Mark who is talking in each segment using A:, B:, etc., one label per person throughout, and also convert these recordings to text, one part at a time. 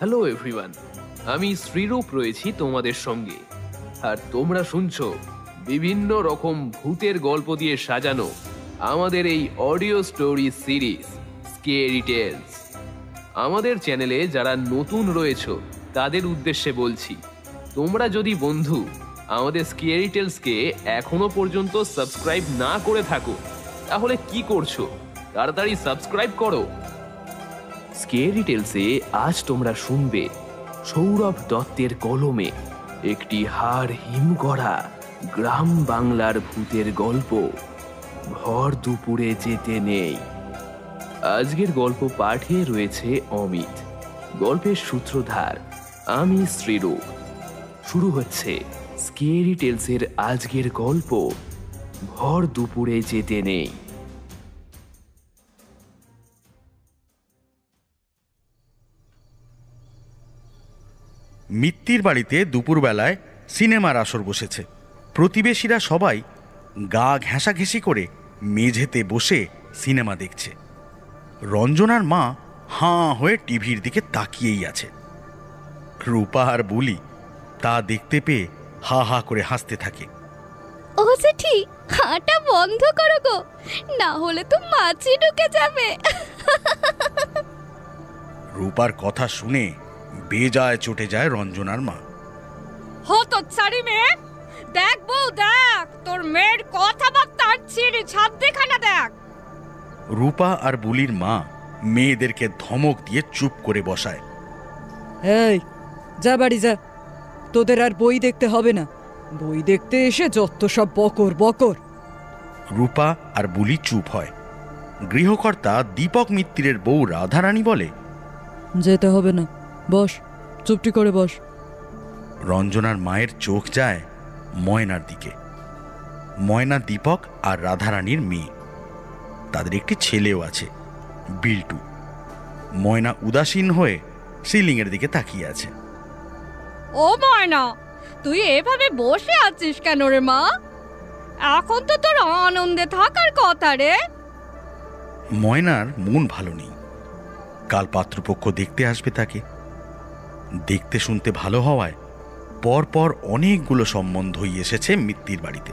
A: Hello everyone, আমি শ্রীরূপ রয়েছি তোমাদের সঙ্গে। আর তোমরা শুনছো বিভিন্ন রকম ভূতের গল্প দিয়ে সাজানো আমাদের এই audio story series scary tales. আমাদের চ্যানেলে যারা নতুন রয়েছো তাদের উদ্দেশ্যে বলছি, তোমরা যদি বন্ধু আমাদের স্কেরি টেলসকে এখনো পর্যন্ত সাবস্ক্রাইব না করে থাকো তাহলে কি করছো, তাড়াতাড়ি সাবস্ক্রাইব করো। স্কেরি টেলসে আজ তোমরা শুনবে সৌরভ দত্তের কলমে একটি হাড় হিম করা গ্রাম বাংলার ভূতের গল্প, ভর দুপুরে যেতে নেই। আজকের গল্প পাঠে রয়েছে অমিত, গল্পের সূত্রধার আমি শ্রীরূপ। শুরু হচ্ছে স্কেরি টেলসের আজকের গল্প, ভর দুপুরে যেতে নেই।
B: মিত্তির বাড়িতে দুপুরবেলায় সিনেমার আসর বসেছে। প্রতিবেশীরা সবাই গা ঘেঁষাঘেঁষি করে মেঝেতে বসে সিনেমা দেখছে। রঞ্জনার মা হাঁ হয়ে টিভির দিকে তাকিয়েই আছে। রূপা আর বুলি তা দেখতে পেয়ে হা হা করে হাসতে থাকে।
C: ও জেঠি, হাঁটা বন্ধ করো গো, না হলে তো মাছি ঢুকে যাবে।
B: রূপার কথা শুনে বেজায় চটে যায় রঞ্জনার মা।
C: হতো ছাড়ি মেয়ে, দেখ বউ দেখ, তোর মেয়ের কথাবার্তার ছিঁড়ি ছাদ দেখানা দেখ।
B: রূপা আর বুলির মা মেয়েদেরকে ধমক দিয়ে চুপ করে বসায়।
D: এই যা বাড়ি যা, তোদের আর বই দেখতে হবে না। বই দেখতে এসে যত সব বকর বকর।
B: রূপা আর বুলি চুপ হয়। গৃহকর্তা দীপক মিত্তিরের বউ রাধারানী বলে,
D: যেতে হবে না, বস, চুপটি করে বস।
B: রঞ্জনার মায়ের চোখ যায় ময়নার দিকে। ময়না দীপক আর রাধারানীর মেয়ে। তাদের একটি ছেলেও আছে, বিল্টু। ময়না উদাসীন হয়ে সিলিংয়ের দিকে তাকিয়ে আছে।
C: ও ময়না, তুই এভাবে বসে আছিস কেন রে মা? এখন তো তোর আনন্দে থাকার কথা রে।
B: ময়নার মন ভালো নেই। কাল পাত্রপক্ষ দেখতে আসবে তাকে। দেখতে শুনতে ভালো হওয়ায় পরপর অনেকগুলো সম্বন্ধই এসেছে মিত্তির বাড়িতে।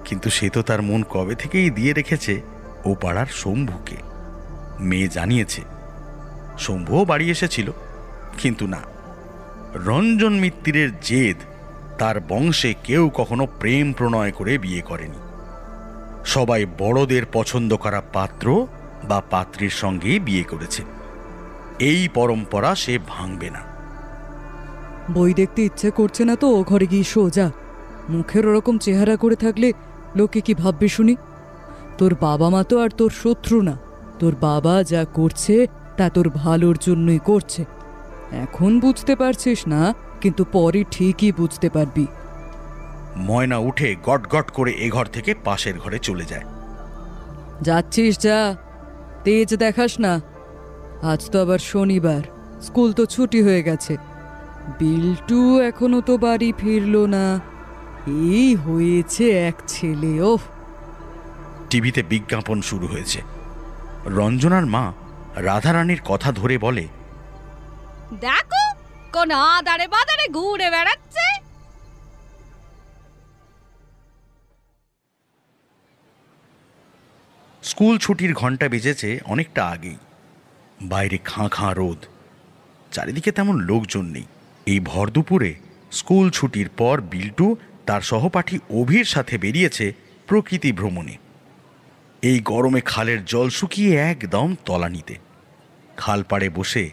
B: কিন্তু সে তো তার মন কবে থেকেই দিয়ে রেখেছে ও পাড়ার শম্ভুকে। মেয়ে জানিয়েছে শম্ভুও বাড়ি এসেছিল, কিন্তু না, রঞ্জন মিত্তিরের জেদ তার বংশে কেউ কখনো প্রেম প্রণয় করে বিয়ে করেনি। সবাই বড়দের পছন্দ করা পাত্র বা পাত্রীর সঙ্গেই বিয়ে করেছে। এই পরম্পরা সে ভাঙবে না।
D: বই দেখতে ইচ্ছে করছে না তো ও ঘরে গিয়ে শো যা। মুখের ওরকম চেহারা করে থাকলে লোকে কি ভাববে শুনি? তোর বাবা মা তো আর তোর শত্রু না। তোর বাবা যা করছে তা তোর ভালোর জন্যই করছে। এখন বুঝতে পারছিস না, কিন্তু পরে ঠিকই বুঝতে পারবি।
B: ময়না উঠে গট গট করে এ ঘর থেকে পাশের ঘরে চলে যায়।
D: যাচ্ছিস যা, তেজ দেখাস না। আজ তো আবার শনিবার, স্কুল তো ছুটি হয়ে গেছে। বিল্টু এখনো তো বাড়ি ফিরলো না। এই হয়েছে এক ছেলে। ওহ,
B: টিভিতে বিজ্ঞাপন শুরু হয়েছে। রঞ্জনার মা রাধারানীর কথা ধরে বলে,
C: দেখো কোন আদারে বাদারে ঘুরে বেড়াচ্ছে।
B: স্কুল ছুটির ঘন্টা বেজেছে অনেকটা আগেই। বাইরে খাঁ খাঁ রোদ, চারিদিকে তেমন লোকজন নেই। এই ভর দুপুরে স্কুল ছুটির পর বিল্টু তার সহপাঠী অভির সাথে বেরিয়েছে প্রকৃতি ভ্রমণে। এই গরমে খালের জল শুকিয়ে একদম তলানিতে। খাল পাড়ে বসে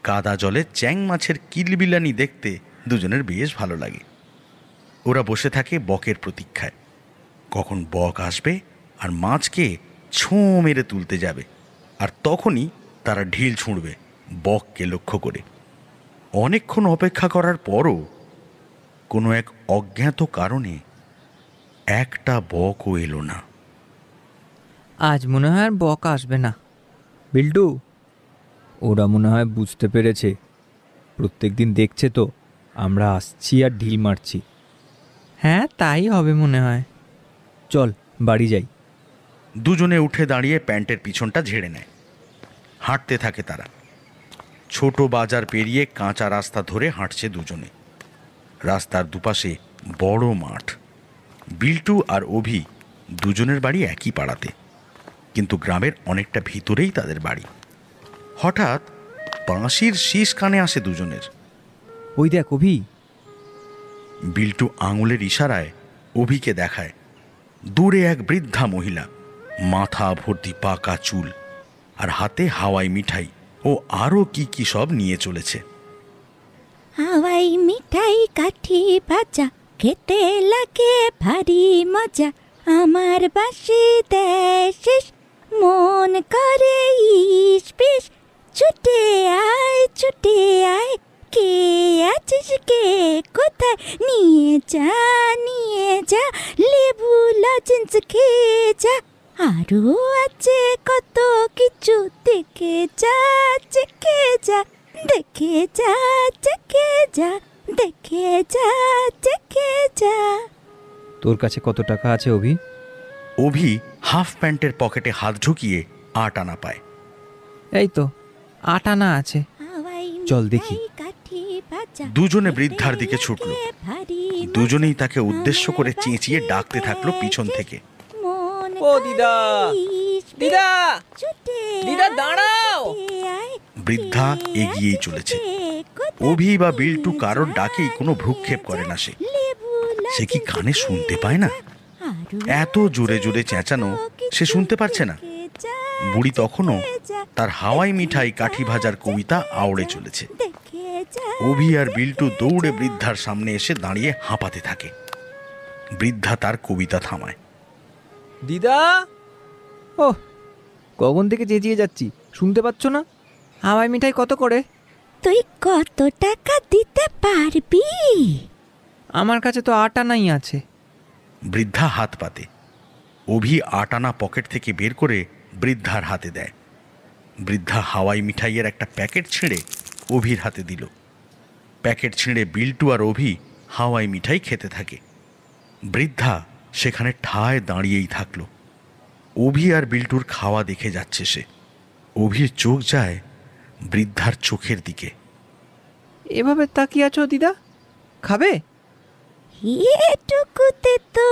B: কাদা জলে চ্যাং মাছের কিলবিলানি দেখতে দুজনের বেশ ভালো লাগে। ওরা বসে থাকে বকের প্রতীক্ষায়, কখন বক আসবে আর মাছকে ছোঁ মেরে তুলতে যাবে, আর তখনই তারা ঢিল ছুঁড়বে বককে লক্ষ্য করে। অনেকক্ষণ অপেক্ষা করার পরও কোনো এক অজ্ঞাত কারণে একটা বকও এলো না।
E: আজ মনে হয় আর বক আসবে না। বিল্টু, ওরা মনে হয় বুঝতে পেরেছে, প্রত্যেক দিন দেখছে তো আমরা আসছি আর ঢিল মারছি। হ্যাঁ, তাই হবে মনে হয়। চল বাড়ি যাই।
B: দুজনে উঠে দাঁড়িয়ে প্যান্টের পিছনটা ঝেড়ে নেয়। হাঁটতে থাকে তারা। ছোট বাজার পেরিয়ে কাঁচা রাস্তা ধরে হাঁটছে দুজনে। রাস্তার দুপাশে বড় মাঠ। বিল্টু আর অভি দুজনের বাড়ি একই পাড়াতে, কিন্তু গ্রামের অনেকটা ভিতরেই তাদের বাড়ি। হঠাৎ বাঁশির শীষ কানে আসে দুজনের।
E: ওই দেখ অভি।
B: বিল্টু আঙুলের ইশারায় অভিকে দেখায়। দূরে এক বৃদ্ধা মহিলা, মাথা ভর্তি পাকা চুল, আর হাতে হাওয়াই মিঠাই ও আরও কি কি সব নিয়ে চলেছে।
F: হাওয়াই মিঠাই কাঠি ভাজা খেতে লাগে ভারী মজা, আমার বাঁশি দেয় শেষ মন করে ইস পিস, ছুটে আয় কে আছিস কে কোথায়, নিয়ে যা লেবু লজেন্স খেয়ে যা, আরো আছে কত কিছু, দেখে যা চেখে যা, দেখে যা চেখে যা, দেখে যা চেখে যা।
E: তোর কাছে কত টাকা আছে অভি?
B: অভি হাফ প্যান্টের পকেটে হাত ঢুকিয়ে 8 আনা পায়।
E: এই তো 8 আনা আছে, চল দেখি।
B: দুজনে বৃদ্ধার দিকে ছুটল। দুজনেই তাকে উদ্দেশ্য করে চেঁচিয়ে ডাকতে থাকলো পিছন থেকে।
E: ও দিদা, দিদা, দিদা দাঁড়াও।
B: বৃদ্ধা এগিয়েই চলেছে। অভি বা বিল্টু কারোর ডাকেই কোনো ভ্রুক্ষেপ করে না। সে কি কানে শুনতে পায় না? এত জোরে জোরে চেঁচানো সে শুনতে পারছে না। বুড়ি তখনও তার হাওয়াই মিঠাই কাঠি ভাজার কবিতা আওড়ে চলেছে। অভি আর বিল্টু দৌড়ে বৃদ্ধার সামনে এসে দাঁড়িয়ে হাঁপাতে থাকে। বৃদ্ধা তার কবিতা থামায়।
E: দিদা, ও কখন থেকে চেঁচিয়ে যাচ্ছি, শুনতে পাচ্ছ না? হাওয়াই মিঠাই কত করে?
F: তুই কত টাকা দিতে পারবি?
E: আমার কাছে তো 8 আনাই আছে।
B: বৃদ্ধা হাত পাতে। অভি 8 আনা পকেট থেকে বের করে বৃদ্ধার হাতে দেয়। বৃদ্ধা হাওয়াই মিঠাইয়ের একটা প্যাকেট ছিঁড়ে অভির হাতে দিল। প্যাকেট ছিঁড়ে বিল্টু আর অভি হাওয়াই মিঠাই খেতে থাকে। বৃদ্ধা সেখানে ঠায় দাঁড়িয়েই থাকলো। অভি আর বিল্টুর খাওয়া দেখে যাচ্ছে সে। অভির চোখ যায় বৃদ্ধার চোখের দিকে।
E: এভাবে তাকিয়ে আছো দিদা, খাবে?
F: এটুকুতে তো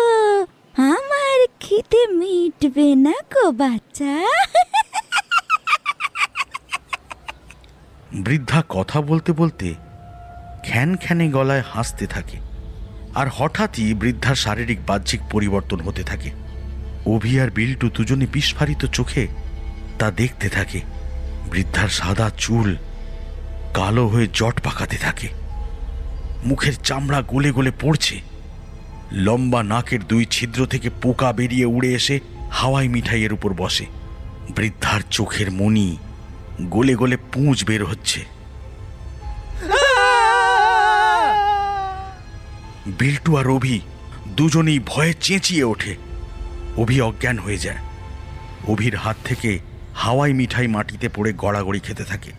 F: আমার খিদে মিটবে না গো বাচ্চা।
B: বৃদ্ধা কথা বলতে বলতে খ্যানখ্যানে গলায় হাসতে থাকে। আর হঠাৎই বৃদ্ধার শারীরিক বাহ্যিক পরিবর্তন হতে থাকে। অভি আর বিল্টু দুজনে বিস্ফারিত চোখে তা দেখতে থাকে। বৃদ্ধার সাদা চুল কালো হয়ে জট পাকাতে থাকে। মুখের চামড়া গলে গলে পড়ছে। লম্বা নাকের 2 ছিদ্র থেকে পোকা বেরিয়ে উড়ে এসে হাওয়াই মিঠাইয়ের উপর বসে। বৃদ্ধার চোখের মণি গলে গলে পুঁজ বের হচ্ছে। বিল্টু আর অভি দুজনেই ভয়ে চেঁচিয়ে ওঠে। অভি অজ্ঞান হয়ে যায়। অভির হাত থেকে হাওয়াই মিঠাই মাটিতে পড়ে গড়াগড়ি খেতে থাকে।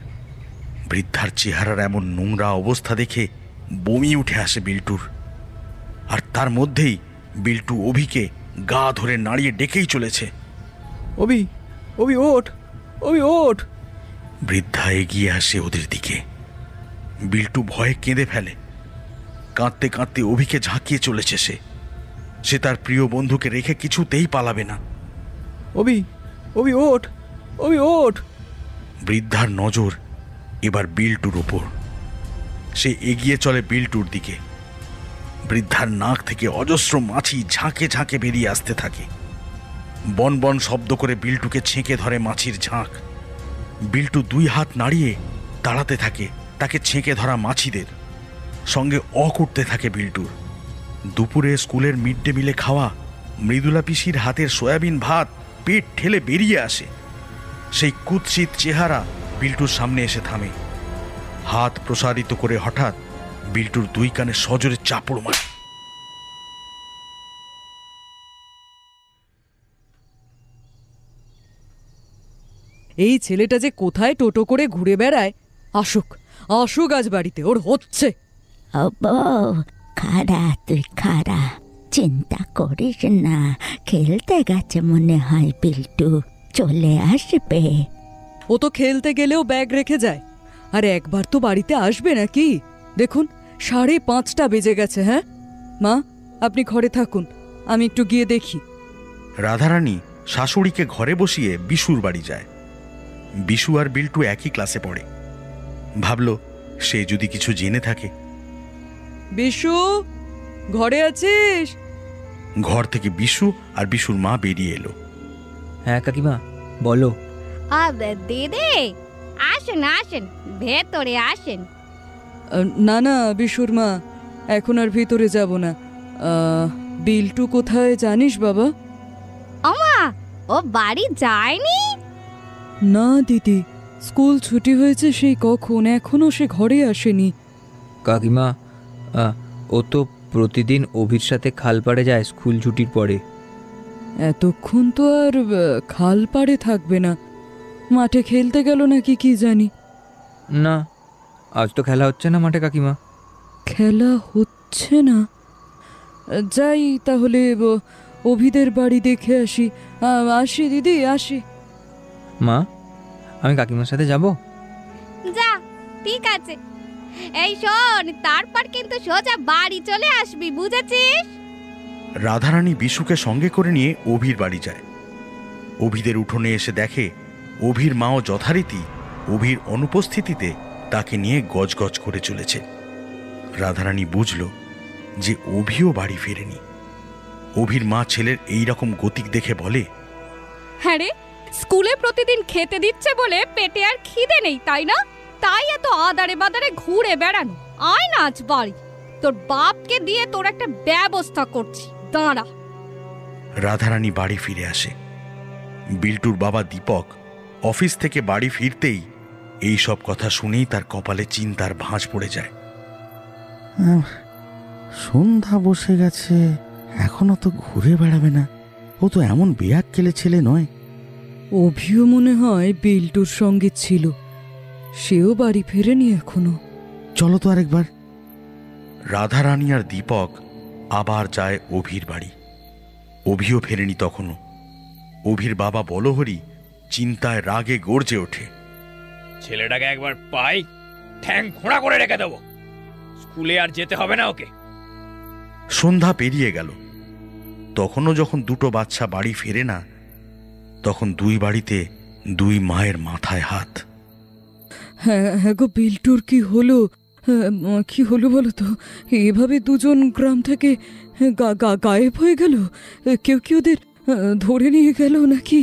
B: বৃদ্ধার চেহারার এমন নোংরা অবস্থা দেখে বমি উঠে আসে বিল্টুর। আর তার মধ্যেই বিল্টু অভিকে গা ধরে নাড়িয়ে ডেকেই চলেছে।
E: অভি, অভি ওঠ, অভি ওঠ।
B: বৃদ্ধা এগিয়ে আসে ওদের দিকে। বিল্টু ভয়ে কেঁদে ফেলে। কাঁদতে কাঁদতে অভিকে ঝাঁকিয়ে চলেছে সে তার প্রিয় বন্ধুকে রেখে কিছুতেই পালাবে না।
E: অভি, অভি ওঠ, অভি ওঠ।
B: বৃদ্ধার নজর এবার বিল্টুর উপর। সে এগিয়ে চলে বিল্টুর দিকে। বৃদ্ধার নাক থেকে অজস্র মাছি ঝাঁকে ঝাঁকে বেরিয়ে আসতে থাকে। বন বন শব্দ করে বিল্টুকে ছেঁকে ধরে মাছির ঝাঁক। বিল্টু 2 হাত নাড়িয়ে তাড়াতে থাকে তাকে ছেঁকে ধরা মাছিদের। সঙ্গে করতে থাকে বিল্টুর। দুপুরে স্কুলের মিড ডে মিলে খাওয়া মৃদুলা পিসির হাতের সয়াবিন ভাত পেট ঠেলে বেরিয়ে আসে। সেই কুৎসিত চেহারা বিল্টুর সামনে এসে থামে। হাত প্রসারিত করে হঠাৎ বিল্টুর 2 কানে সজোরে চাপড় মারে।
D: এই ছেলেটা যে কোথায় টোটো করে ঘুরে বেড়ায়, আসুক আসুক আজ বাড়িতে, ওর হচ্ছে।
F: খারা তুই খারা, চিন্তা করিস না, খেলতে গেছে মনে হয় বিল্টু, চলে আসবে।
D: ও তো খেলতে গেলেও ব্যাগ রেখে যায়, আর একবার তো বাড়িতে আসবে নাকি? দেখুন 5:30 বেজে গেছে। হ্যাঁ মা, আপনি ঘরে থাকুন, আমি একটু গিয়ে দেখি।
B: রাধারানী শাশুড়িকে ঘরে বসিয়ে বিশুর বাড়ি যায়। বিশু আর বিল্টু একই ক্লাসে পড়ে। ভাবল সে যদি কিছু জেনে থাকে।
D: বিশু, ঘরে আছিস?
B: ঘর থেকে বিশু আর বিশুর মা বেরিয়ে এলো।
E: হ্যাঁ কাকিমা, বলো।
C: দিদি আসেন আসেন, ভেতরে আসেন।
D: না না বিশুর মা, এখন আর ভিতরে যাব না। বিল্টু কোথায় জানিস বাবা?
C: ওমা, ও বাড়ি যায়নি?
D: না দিদি, স্কুল ছুটি হয়েছে সেই কখন, এখনো সে ঘরে আসেনি।
E: কাকিমা, ও তো প্রতিদিন অভির সাথে খালপাড়ে যায় স্কুল ছুটির পরে।
D: এতক্ষণ তো আর খাল পাড়ে থাকবে না, মাঠে খেলতে গেল নাকি কি জানি।
E: না, আজ তো খেলা হচ্ছে না মাঠে কাকিমা।
D: খেলা হচ্ছে না? যাই তাহলে অভিদের বাড়ি দেখে আসি। আসি দিদি, আসি।
E: মা, আমি কাকিমার সাথে যাব?
C: যা, ঠিক আছে। এই শোন, তারপর কিন্তু সোজা বাড়ি চলে আসবি, বুঝেছিস?
B: রাধারানী বিশুকে সঙ্গে করে নিয়ে অভির বাড়ি যায়। অভিদের উঠোনে এসে দেখে অভির মাও যথারীতি অভির অনুপস্থিতিতে তাকে নিয়ে গজগজ করে চলেছে। রাধারানী বুঝল যে অভিও বাড়ি ফেরেনি। অভির মা ছেলের এই রকম গতিক দেখে বলে,
C: হ্যাঁ রে, স্কুলে প্রতিদিন খেতে দিচ্ছে বলে পেটে আর খিদে নেই, তাই না? তাই এত আদারে বাদারে ঘুরে বেড়ানো। আয় না আজ বাড়ি, তোর বাপকে দিয়ে তোর একটা ব্যবস্থা করছি, দাঁড়া।
B: রাধারানী বাড়ি ফিরে আসে। বিল্টুর বাবা দীপক অফিস থেকে বাড়ি ফিরতেই এই সব কথা শুনেই তার কপালে চিন্তার ভাঁজ পড়ে যায়।
G: সন্ধ্যা বসে গেছে, এখনো তো ঘুরে বেড়াবে না। ও তো এমন বেয়াক্কেলে ছেলে নয়।
D: অভিও মনে হয় বিল্টুর সঙ্গে ছিল, সেও বাড়ি ফেরেনি এখনো।
G: চলো তো আরেকবার।
B: রাধারানী আর দীপক আবার যায় অভির বাড়ি। অভিও ফেরেনি তখনও। অভির বাবা বলহরি চিন্তায় রাগে গর্জে ওঠে,
H: ছেলেটাকে একবার পাই, ঠ্যাং খোঁড়া করে রেখে দেবো। স্কুলে আর যেতে হবে না ওকে।
B: সন্ধ্যা পেরিয়ে গেল, তখনও যখন দুটো বাচ্চা বাড়ি ফেরে না, তখন দুই বাড়িতে দুই মায়ের মাথায় হাত।
D: হ্যাঁ গো, বিল্টুর কি হলো? কি হলো বলো তো? এভাবে দুজন গ্রাম থেকে গায়েব হয়ে গেল। কেউ কি ওদের ধরে নিয়ে গেল নাকি?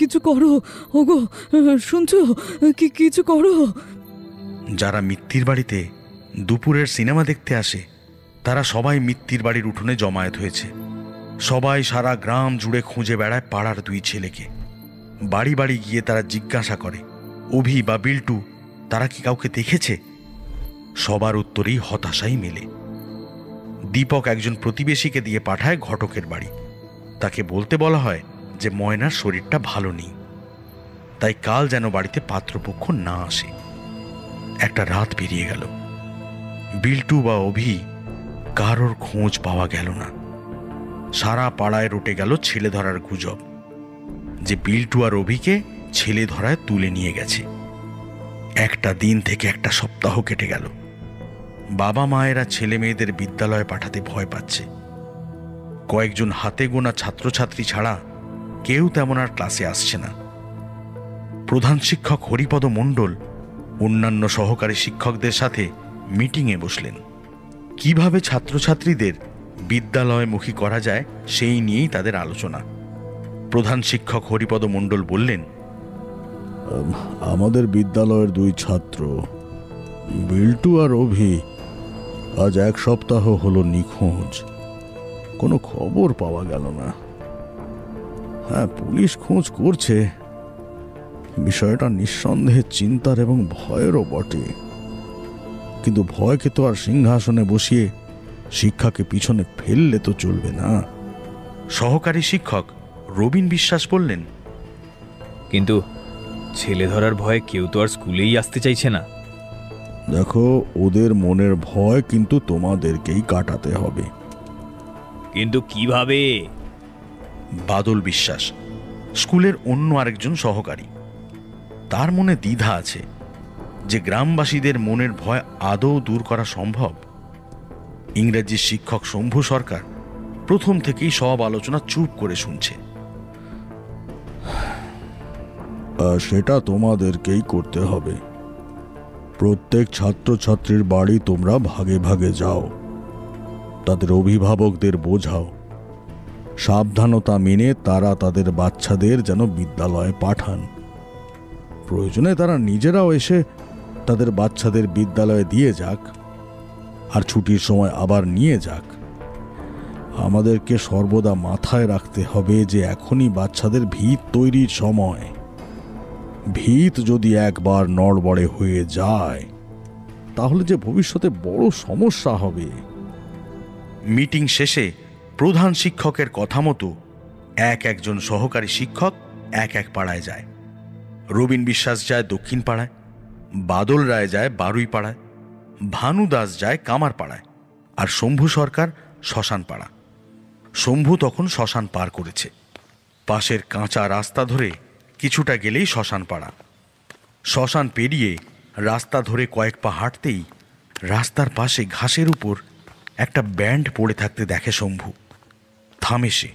D: কিছু করো ওগো, শুনছো? কিছু করো।
B: যারা মিত্তির বাড়িতে দুপুরের সিনেমা দেখতে আসে তারা সবাই মিত্তির বাড়ির উঠোনে জমায়েত হয়েছে। সবাই সারা গ্রাম জুড়ে খুঁজে বেড়ায় পাড়ার দুই ছেলেকে। বাড়ি বাড়ি গিয়ে তারা জিজ্ঞাসা করে, অভি বা বিল্টু তারা কি কাউকে দেখেছে? সবার উত্তরেই হতাশাই মেলে। দীপক একজন প্রতিবেশীকে দিয়ে পাঠায় ঘটকের বাড়ি। তাকে বলতে বলা হয় যে ময়নার শরীরটা ভালো নেই, তাই কাল যেন বাড়িতে পাত্রপক্ষ না আসে। একটা রাত পেরিয়ে গেল, বিল্টু বা অভি কারোর খোঁজ পাওয়া গেল না। সারা পাড়ায় রটে গেল ছেলে ধরার গুজব যে বিল্টু আর অভিকে ছেলে ধরায় তুলে নিয়ে গেছে। একটা দিন থেকে একটা সপ্তাহ কেটে গেল। বাবা মায়েরা ছেলে মেয়েদের বিদ্যালয়ে পাঠাতে ভয় পাচ্ছে। কয়েকজন হাতে গোনা ছাত্রছাত্রী ছাড়া কেউ তেমন আর ক্লাসে আসছে না। প্রধান শিক্ষক হরিপদ মণ্ডল অন্যান্য সহকারী শিক্ষকদের সাথে মিটিংয়ে বসলেন। কিভাবে ছাত্রছাত্রীদের বিদ্যালয়মুখী করা যায় সেই নিয়েই তাদের আলোচনা। প্রধান শিক্ষক হরিপদ মণ্ডল বললেন,
G: আমাদের বিদ্যালয়ের দুই ছাত্র বিল্টু আর অভি আজ 1 সপ্তাহ হলো নিখোঁজ। কোনো খবর পাওয়া গেল না। হ্যাঁ, পুলিশ খোঁজ করছে। বিষয়টা নিঃসন্দেহে চিন্তার এবং ভয়েরও বটে, কিন্তু ভয়কে তো আর সিংহাসনে বসিয়ে শিক্ষাকে পিছনে ফেললে তো চলবে না।
B: সহকারী শিক্ষক রবীন বিশ্বাস বললেন,
H: কিন্তু ছেলে ধরার ভয়ে কেউ তো আর স্কুলেই আসতে চাইছে না।
G: দেখো, ওদের মনের ভয় কিন্তু তোমাদেরকেই কাটাতে হবে।
H: কিন্তু কিভাবে?
B: বাদল বিশ্বাস স্কুলের অন্য আরেকজন সহকারী। তার মনে দ্বিধা আছে, যে গ্রামবাসীদের মনের ভয় আদৌ দূর করা সম্ভব? ইংরেজি শিক্ষক শম্ভু সরকার প্রথম থেকেই সব আলোচনা চুপ করে শুনছে।
G: সেটা তোমাদেরকেই করতে হবে। প্রত্যেক ছাত্রছাত্রীর বাড়ি তোমরা ভাগে ভাগে যাও, তাদের অভিভাবকদের বোঝাও, সাবধানতা মেনে তারা তাদের বাচ্চাদের যেন বিদ্যালয়ে পাঠান। প্রয়োজনে তারা নিজেরাও এসে তাদের বাচ্চাদের বিদ্যালয়ে দিয়ে যাক, আর ছুটির সময় আবার নিয়ে যাক। আমাদেরকে সর্বদা মাথায় রাখতে হবে যে এখনই বাচ্চাদের ভিত তৈরির সময়। ভিত যদি একবার নড়বড়ে হয়ে যায় তাহলে যে ভবিষ্যতে বড় সমস্যা হবে।
B: মিটিং শেষে প্রধান শিক্ষকের কথা মতো একজন সহকারী শিক্ষক এক পাড়ায় যায়। রবীন বিশ্বাস যায় দক্ষিণ পাড়ায়, বাদল রায় যায় বারুই পাড়ায়, ভানু দাস যায় কামার পাড়ায়, আর শম্ভু সরকার শ্মশান পাড়া। শম্ভু তখন শ্মশান পার করেছে। পাশের কাঁচা রাস্তা ধরে কিছুটা গেলেই শ্মশান পাড়া। শ্মশান পেরিয়ে রাস্তা ধরে কয়েক পা হাঁটতেই রাস্তার পাশে ঘাসের উপর একটা ব্যান্ড পড়ে থাকতে দেখে শম্ভু। থামে সে।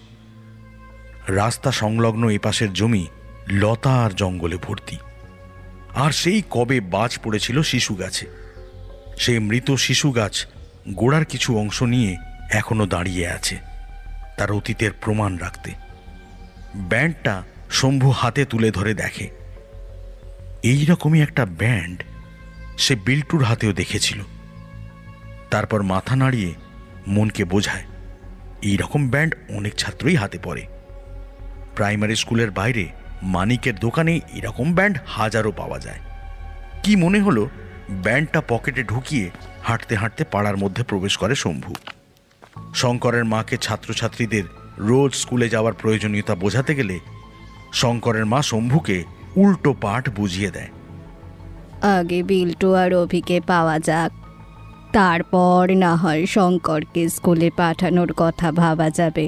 B: রাস্তা সংলগ্ন এপাশের জমি লতা আর জঙ্গলে ভর্তি, আর সেই কবে বাজ পড়েছিল শিশু গাছে। সেই মৃত শিশু গাছ গোড়ার কিছু অংশ নিয়ে এখনো দাঁড়িয়ে আছে, তার অতীতের প্রমাণ রাখতে। ব্যান্ডটা শম্ভু হাতে তুলে ধরে দেখে। এইরকমই একটা ব্যান্ড সে বিল্টুর হাতেও দেখেছিল। তারপর মাথা নাড়িয়ে মনকে বোঝায় এইরকম ব্যান্ড অনেক ছাত্রই হাতে পড়ে। প্রাইমারি স্কুলের বাইরে মানিকের দোকানে এরকম ব্যান্ড হাজারও পাওয়া যায়। কি মনে হলো ব্যান্ডটা পকেটে ঢুকিয়ে হাঁটতে হাঁটতে পাড়ার মধ্যে প্রবেশ করে শম্ভু। শঙ্করের মাকে ছাত্রছাত্রীদের রোজ স্কুলে যাওয়ার প্রয়োজনীয়তা বোঝাতে গেলে শঙ্করের মা শম্ভুকে উল্টো পাঠ বুঝিয়ে দেয়।
C: আগে বিল্টু আর অভিকে পাওয়া যাক, তারপর না হয় শঙ্করকে স্কুলে পাঠানোর কথা ভাবা যাবে।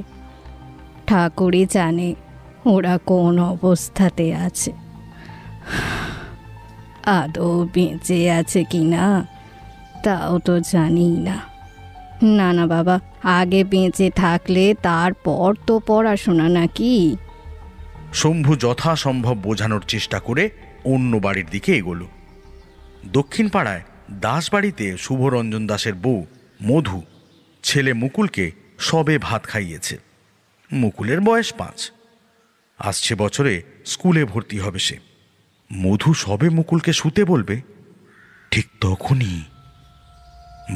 C: ঠাকুরই জানে ওরা কোন অবস্থাতে আছে, আদৌ বেঁচে আছে কি না তাও তো জানি না। না না বাবা, আগে বেঁচে থাকলে তারপর তো পড়াশোনা নাকি।
B: শম্ভু যথাসম্ভব বোঝানোর চেষ্টা করে অন্য বাড়ির দিকে এগোলো। দক্ষিণ পাড়ায় দাস বাড়িতে শুভরঞ্জন দাসের বউ মধু ছেলে মুকুলকে সবে ভাত খাইয়েছে। মুকুলের বয়স 5, আসছে বছরে স্কুলে ভর্তি হবে সে। মধু সবে মুকুলকে শুতে বলবে, ঠিক তখনই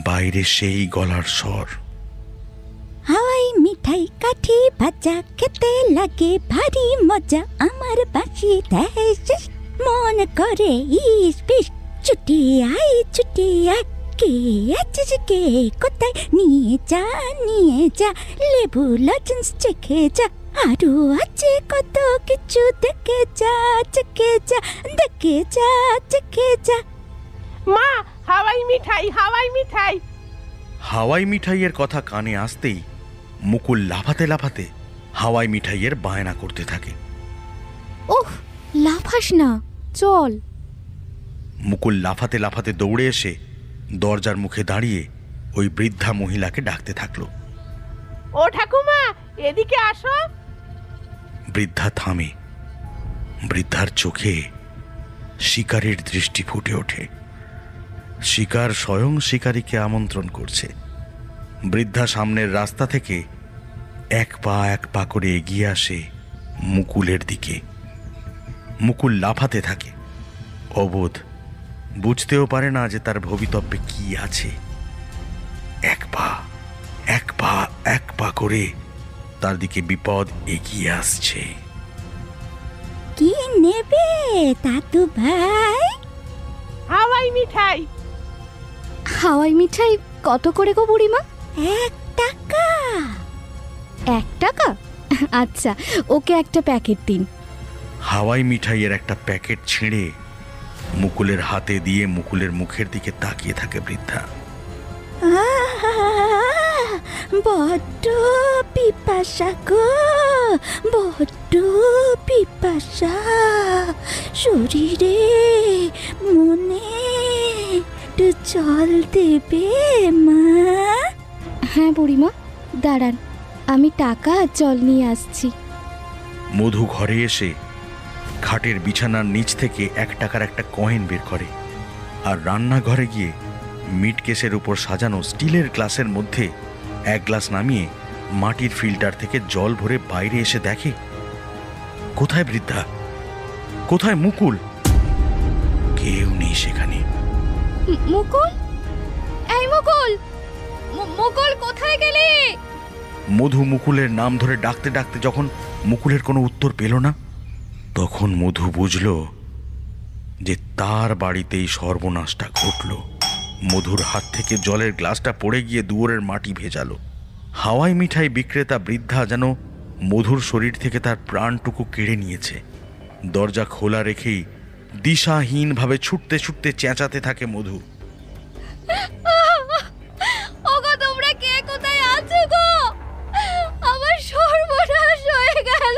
B: বাইরে সেই গলার স্বর,
F: হাওয়াই মিঠাই কাঠি ভাজা খেতে লাগে ভারী মজা, আমার বাঁশি দেয় শেষ মন করে ইস পিস, ছুটি আয় কে আছে কে কোথায় নিয়ে যা লেবু লজেন্স চেখে যা, আরো আছে কত কিছু দেখে যা
I: মা হাওয়াই মিঠাই।
B: হাওয়াই মিঠাইয়ের কথা কানে আসতেই মুকুল লাফাতে লাফাতে হাওয়াই মিঠাইয়ের বায়না করতে থাকে।
C: ওহ, লাফাস না, চল।
B: মুকুল লাফাতে লাফাতে দৌড়ে এসে দরজার মুখে দাঁড়িয়ে ওই বৃদ্ধা মহিলাকে ডাকতে থাকলো,
I: ও ঠাকুমা এদিকে আসো।
B: বৃদ্ধা থামে। বৃদ্ধার চোখে শিকারীর দৃষ্টি ফুটে ওঠে। শিকার স্বয়ং শিকারীকে আমন্ত্রণ করছে। বৃদ্ধা সামনের রাস্তা থেকে এক পা করে এগিয়ে আসে মুকুলের দিকে। মুকুল লাফাতে থাকে। অবোধ, বুঝতেও পারে না যে তার ভবিতব্যে কি আছে। এক পা করে তার দিকে বিপদ এগিয়ে আসছে।
F: কি নেবে দাদু ভাই?
I: হাওয়াই মিঠাই।
C: হাওয়াই মিঠাই কত করে গো বুড়িমা?
F: 1 টাকা।
C: 1 টাকা? আচ্ছা, ওকে একটা প্যাকেট দিন।
B: হাওয়াই মিঠাইয়ের একটা প্যাকেট ছিঁড়ে মুকুলের হাতে দিয়ে মুকুলের মুখের দিকে তাকিয়ে থাকে বৃদ্ধা।
F: বড্ড পিপাসা গো, বড্ড পিপাসা, শরীরে মনে জল দেবে মা?
C: হ্যাঁ বুড়িমা, দাঁড়ান, আমি টাকা আর জল নিয়ে আসছি।
B: মধু ঘরে এসে খাটের বিছানার নিচ থেকে 1 টাকার একটা কয়েন বের করে আর রান্নাঘরে গিয়ে মিট কেসের উপর সাজানো স্টিলের গ্লাসের মধ্যে 1 গ্লাস নামিয়ে মাটির ফিল্টার থেকে জল ভরে বাইরে এসে দেখে কোথায় বৃদ্ধা, কোথায় মুকুল? কেউ নেই সেখানে।
C: মুকুল, এই মুকুল, মুকুল কোথায় গেলি?
B: মধু মুকুলের নাম ধরে ডাকতে ডাকতে যখন মুকুলের কোনো উত্তর পেল না, তখন মধু বুঝল যে তার বাড়িতেই সর্বনাশটা ঘটল। মধুর হাত থেকে জলের গ্লাসটা পড়ে গিয়ে দুয়ারের মাটি ভেজালো। হাওয়াই মিঠাই বিক্রেতা বৃদ্ধা যেন মধুর শরীর থেকে তার প্রাণটুকু কেড়ে নিয়েছে। দরজা খোলা রেখেই দিশাহীনভাবে ছুটতে ছুটতে চেঁচাতে থাকে মধু।
C: ওগো, তোমরা কে কোথায় আছো গো? আমার সর্বনাশ হয়ে গেল।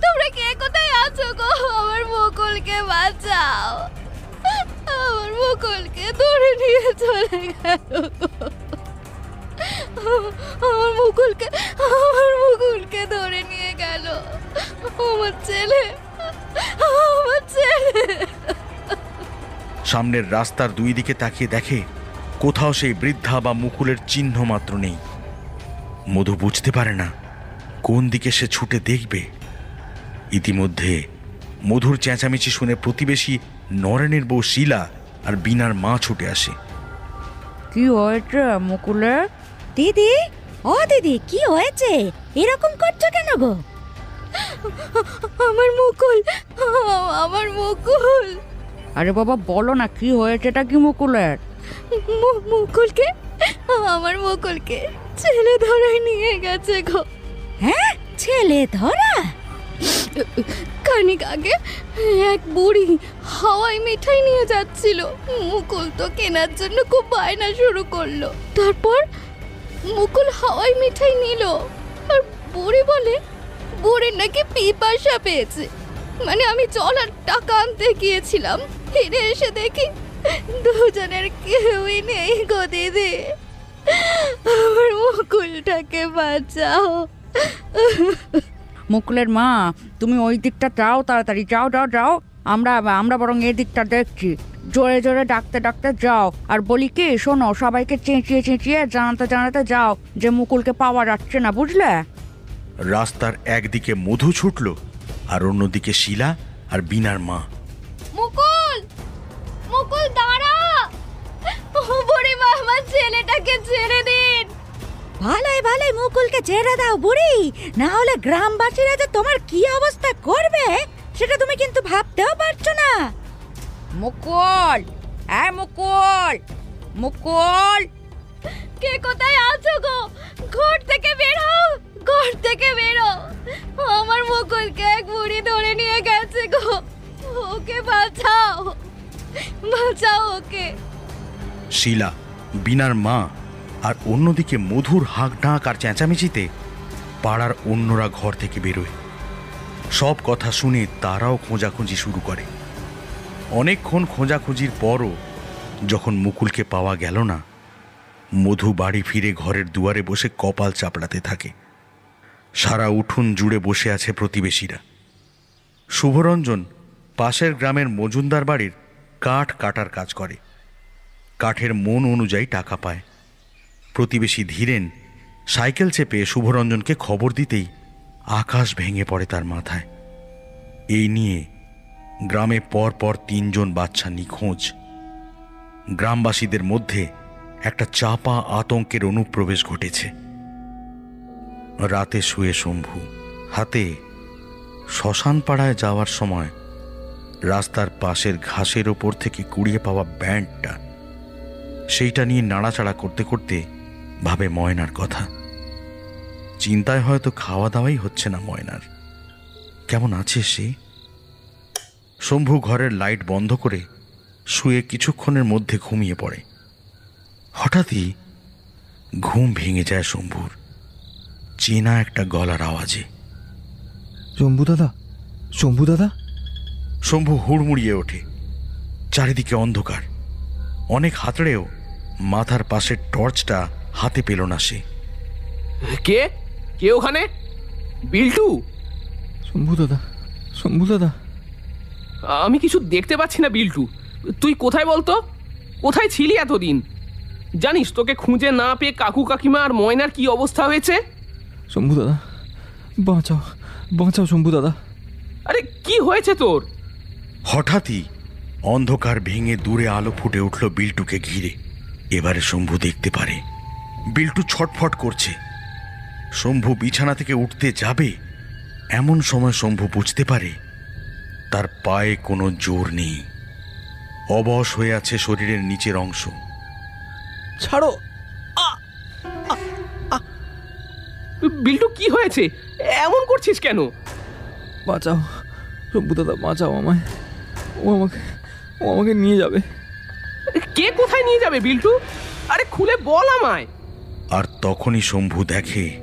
C: তোমরা কে কোথায় আছো গো? আমার মুকুলকে বাঁচাও, আমার মুকুলকে ধরে নিয়ে চলে গেল। আমার মুকুলকে ধরে নিয়ে গেল। আমার ছেলে।
B: সামনের রাস্তার 2 দিকে তাকিয়ে দেখে কোথাও সেই বৃদ্ধা বা মুকুলের চিহ্ন মাত্র নেই। মধু বুঝতে পারে না কোন দিকে সে ছুটে দেখবে। ইতিমধ্যে মধুর চেঁচামেচি শুনে প্রতিবেশী নরেনের বউ শিলা আর বিনার মা ছুটে আসে।
F: কি হয়েছে মুকুলের? দিদি, ও দিদি, কি হয়েছে? এরকম করছো কেন গো?
C: আমার মুকুল।
D: আরে বাবা, বলো না কি হয়েছেটা কি মুকুলের?
C: আমার মুকুলকে ছেলে ধরে নিয়ে গেছে গো।
F: হ্যাঁ, ছেলে ধরা?
C: খানিক আগে এক বুড়ি হাওয়াই মিঠাই নিয়ে যাচ্ছিল। মুকুল তো কেনার জন্য খুব বায়না শুরু করলো। তারপর মুকুল হাওয়াই মিঠাই নিল আর বুড়ি বলে বুড়ির নাকি পিপাসা পেয়েছে। মানে আমি জল আর টাকা আনতে গিয়েছিলাম, ফিরে এসে দেখি দুজনের কেউই নেই গো দিদি। আমার মুকুলটাকে বাঁচাও।
D: মুকুলের মা, তুমি ওই দিকটা যাও, তাড়াতাড়ি যাও যাও যাও। আমরা বরং এই দিকটা দেখছি। জোরে জোরে ডাকতে ডাকতে যাও আর বলি কি, শোনো, সবাইকে চেঁচিয়ে চেঁচিয়ে জানাতে যাও যে মুকুলকে পাওয়া যাচ্ছে না, বুঝলে?
B: রাস্তার একদিকে মধু ছুটল আর অন্যদিকে শিলা আর বিনার মা।
C: মুকুল দাঁড়া, বুড়ি মা, আমার ছেলেটাকে ছেড়ে দিন।
F: ভালোই মুকুলকে ছেড়ে দাও বুড়ি, না হলে গ্রামবাসীরা যে তোমার কি অবস্থা করবে সেটা তুমি কিন্তু ভাবতেও পারছো না।
D: মুকুল, হ্যাঁ মুকুল, মুকুল,
C: কে কোথায় আছো গো? ঘর থেকে বেরো। আমার মুকুলকে এক বুড়ি ধরে নিয়ে গেছে গো। ওকে বাঁচাও ওকে।
B: শিলা, বিনার মা আর অন্যদিকে মধুর হাঁক ডাক আর চেঁচামেচিতে পাড়ার অন্যরা ঘর থেকে বেরোয়। সব কথা শুনে তারাও খোঁজাখুঁজি শুরু করে। অনেকক্ষণ খোঁজাখুঁজির পরও যখন মুকুলকে পাওয়া গেল না, মধু বাড়ি ফিরে ঘরের দুয়ারে বসে কপাল চাপড়াতে থাকে। সারা উঠোন জুড়ে বসে আছে প্রতিবেশীরা। শুভরঞ্জন পাশের গ্রামের মজুমদার বাড়ির কাঠ কাটার কাজ করে। কাঠের মন অনুযায়ী টাকা পায়। প্রতিবেশী ধীরেন সাইকেল চেপে শুভরঞ্জনকে খবর দিতেই আকাশ ভেঙে পড়ে তার মাথায়। এই নিয়ে গ্রামে পরপর 3 জন বাচ্চা নিখোঁজ। গ্রামবাসীদের মধ্যে একটা চাপা আতঙ্কের অনুপ্রবেশ ঘটেছে। রাতে শুয়ে শম্ভু হাতে শ্মশান পাড়ায় যাওয়ার সময় রাস্তার পাশের ঘাসের ওপর থেকে কুড়িয়ে পাওয়া ব্যান্ডটা, সেইটা নিয়ে নাড়াচাড়া করতে করতে ভাবে ময়নার কথা। চিন্তায় হয়তো খাওয়া দাওয়াই হচ্ছে না ময়নার। কেমন আছে সে? শম্ভু ঘরের লাইট বন্ধ করে শুয়ে কিছুক্ষণের মধ্যে ঘুমিয়ে পড়ে। হঠাৎই ঘুম ভেঙে যায় শম্ভুর চেনা একটা গলার আওয়াজে।
E: শম্ভু দাদা, শম্ভু দাদা।
B: শম্ভু হুড়মুড়িয়ে ওঠে। চারিদিকে অন্ধকার। অনেক হাতড়েও মাথার পাশের টর্চটা হাতে পেল না সে।
A: কে কে ওখানে? বিল্টু?
E: শম্ভু দাদা, শম্ভু দাদা।
A: আমি কিছু দেখতে পাচ্ছি না বিল্টু। তুই কোথায় বলতো? কোথায় ছিলি এতদিন? জানিস তোকে খুঁজে না পেয়ে কাকু কাকিমা আর ময়নার কি অবস্থা হয়েছে?
E: শম্ভু দাদা, বাঁচাও, বাঁচাও শম্ভু দাদা।
A: আরে কি হয়েছে তোর?
B: হঠাৎই অন্ধকার ভেঙে দূরে আলো ফুটে উঠল বিল্টুকে ঘিরে। এবারে শম্ভু দেখতে পারে বিল্টু ছটফট করছে। শম্ভু বিছানা থেকে উঠতে যাবে, এমন সময় শম্ভু বুঝতে পারে তার পায়ে কোনো জোর নেই। অবশ হয়ে আছে শরীরের নিচের অংশ।
E: ছাড়ো।
A: বিল্টু কি হয়েছে? এমন করছিস কেন?
E: বাঁচাও শম্ভু দাদা, বাঁচাও আমায়। ও আমাকে নিয়ে যাবে।
A: কে কোথায় নিয়ে যাবে বিল্টু? আরে খুলে বল আমায়।
B: আর তখনই শম্ভু দেখে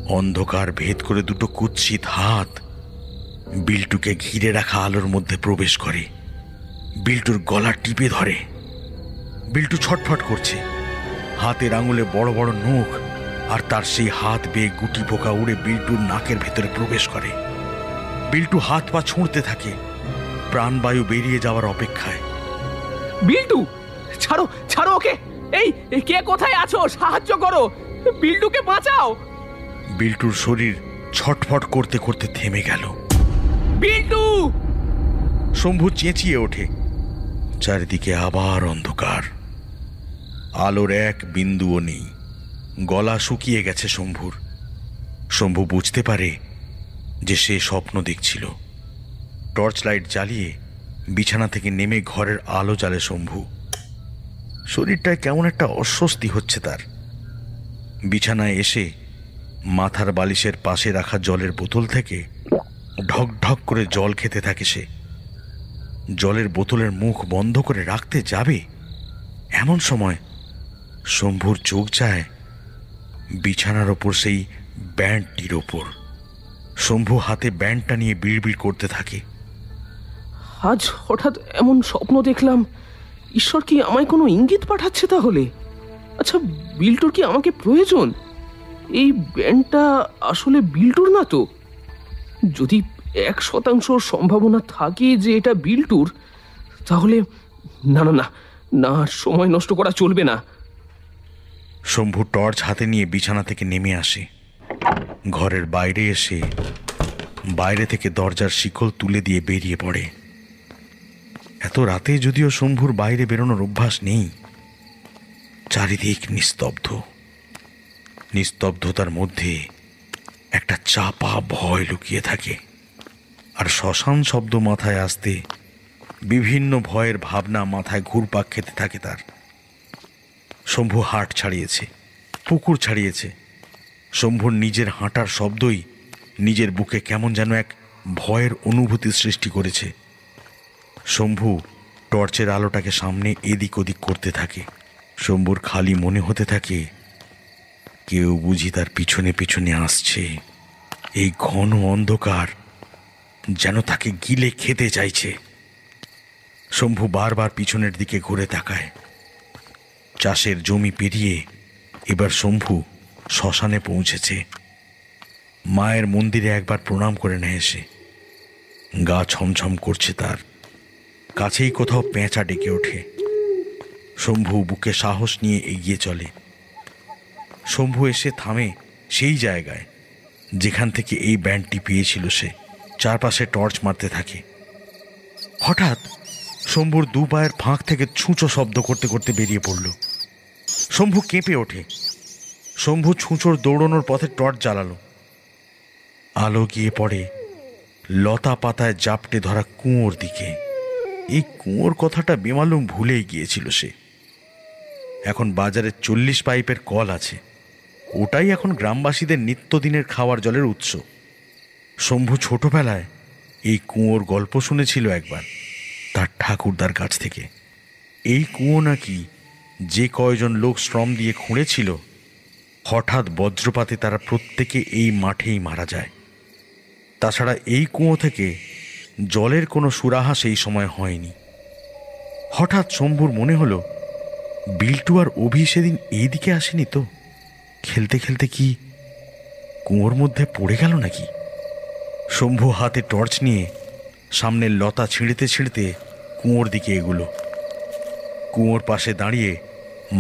B: অন্ধকার ভেদ করে দুটো কুৎসিত হাত বিল্টুকে ঘিরে রাখা আলোর মধ্যে প্রবেশ করে। বিল্টুর গলা টিপে ধরে। বিল্টু ছটফট করছে। হাতের আঙুলে বড় বড় নখ, আর তার সেই হাত বেয়ে গুটি পোকা উড়ে বিল্টুর নাকের ভেতরে প্রবেশ করে। বিল্টু হাত পা ছুঁড়তে থাকে, প্রাণবায়ু বেরিয়ে যাওয়ার অপেক্ষায়।
A: বিল্টু ছাড়ো, ছাড়ো ওকে। এই কে কোথায় আছো? সাহায্য করো, বিল্টুকে বাঁচাও।
B: বিল্টুর শরীর ছটফট করতে করতে থেমে গেল।
A: বিল্টু!
B: শম্ভু চেঁচিয়ে ওঠে। চারিদিকে আবার অন্ধকার। আলোর এক বিন্দুও নেই। গলা শুকিয়ে গেছে শম্ভুর। শম্ভু বুঝতে পারে যে সে স্বপ্ন দেখছিল। টর্চ লাইট জ্বালিয়ে বিছানা থেকে নেমে ঘরের আলো জ্বালে শম্ভু। শরীরটায় কেমন একটা অস্বস্তি হচ্ছে তার। বিছানায় এসে মাথার বালিশের পাশে রাখা জলের বোতল থেকে ঢক ঢক করে জল খেতে থাকে সে। জলের বোতলের মুখ বন্ধ করে রাখতে যাবে, এমন সময় শম্ভুর চোখ যায় বিছানার ওপর সেই ব্যান্ডটির ওপর। শম্ভু হাতে ব্যান্ডটা নিয়ে বিড়বিড় করতে থাকে।
A: আজ হঠাৎ এমন স্বপ্ন দেখলাম। ঈশ্বর কি আমায় কোনো ইঙ্গিত পাঠাচ্ছে তাহলে? আচ্ছা, বিল্টুর কি আমাকে প্রয়োজন? এই ব্যান্ডটা আসলে বিল্টুর না তো? যদি 1% সম্ভাবনা থাকে যে এটা বিল্টুর, তাহলে না না না না, সময় নষ্ট করা চলবে না।
B: শম্ভু টর্চ হাতে নিয়ে বিছানা থেকে নেমে আসে। ঘরের বাইরে এসে বাইরে থেকে দরজার শিকল তুলে দিয়ে বেরিয়ে পড়ে। এত রাতে যদিও শম্ভুর বাইরে বেরোনোর অভ্যাস নেই। চারিদিক নিস্তব্ধ। নিস্তব্ধতার মধ্যে একটা চাপা ভয় লুকিয়ে থাকে। আর শ্মশান শব্দ মাথায় আসতে বিভিন্ন ভয়ের ভাবনা মাথায় ঘুরপাক খেতে থাকে তার। শম্ভু হাট ছাড়িয়েছে, পুকুর ছাড়িয়েছে। শম্ভুর নিজের হাঁটার শব্দই নিজের বুকে কেমন যেন এক ভয়ের অনুভূতি সৃষ্টি করেছে। শম্ভু টর্চের আলোটাকে সামনে এদিক ওদিক করতে থাকে। শম্ভুর খালি মনে হতে থাকে কেউ বুঝি তার পিছনে পিছনে আসছে। এই ঘন অন্ধকার যেন তাকে গিলে খেতে চাইছে। শম্ভু বারবার পিছনের দিকে ঘুরে তাকায়। চাষের জমি পেরিয়ে এবার শম্ভু শ্মশানে পৌঁছেছে। মায়ের মন্দিরে একবার প্রণাম করে নেয় সে। গা ছমছম করছে তার। কাছেই কোথাও পেঁচা ডেকে ওঠে। শম্ভু বুকে সাহস নিয়ে এগিয়ে চলে। শম্ভু এসে থামে সেই জায়গায় যেখান থেকে এই ব্যান্ডটি পেয়েছিল সে। চারপাশে টর্চ মারতে থাকে। হঠাৎ শম্ভুর দু পায়ের ফাঁক থেকে ছুঁচো শব্দ করতে করতে বেরিয়ে পড়ল। শম্ভু কেঁপে ওঠে। শম্ভু ছুঁচোর দৌড়ানোর পথে টর্চ জ্বালালো। আলো গিয়ে পড়ে লতা পাতায় জাপটে ধরা কুয়োর দিকে। এই কুয়োর কথাটা বেমালুম ভুলেই গিয়েছিল সে। এখন বাজারে 40 পাইপের কল আছে। ওটাই এখন গ্রামবাসীদের নিত্যদিনের খাওয়ার জলের উৎস। শম্ভু ছোটবেলায় এই কুয়োর গল্প শুনেছিল একবার তার ঠাকুরদার কাছ থেকে। এই কুয়ো নাকি যে কয়জন লোক শ্রম দিয়ে খুঁড়েছিল, হঠাৎ বজ্রপাতে তারা প্রত্যেকে এই মাঠেই মারা যায়। তাছাড়া এই কুয়ো থেকে জলের কোনো সুরাহা সেই সময় হয়নি। হঠাৎ শম্ভুর মনে হলো, বিল্টু আর অভি সেদিন এই দিকে আসেনি তো? খেলতে খেলতে কি কুয়োর মধ্যে পড়ে গেল নাকি? শম্ভু হাতে টর্চ নিয়ে সামনের লতা ছিঁড়তে ছিঁড়তে কুয়োর দিকে এগুলো। কুয়োর পাশে দাঁড়িয়ে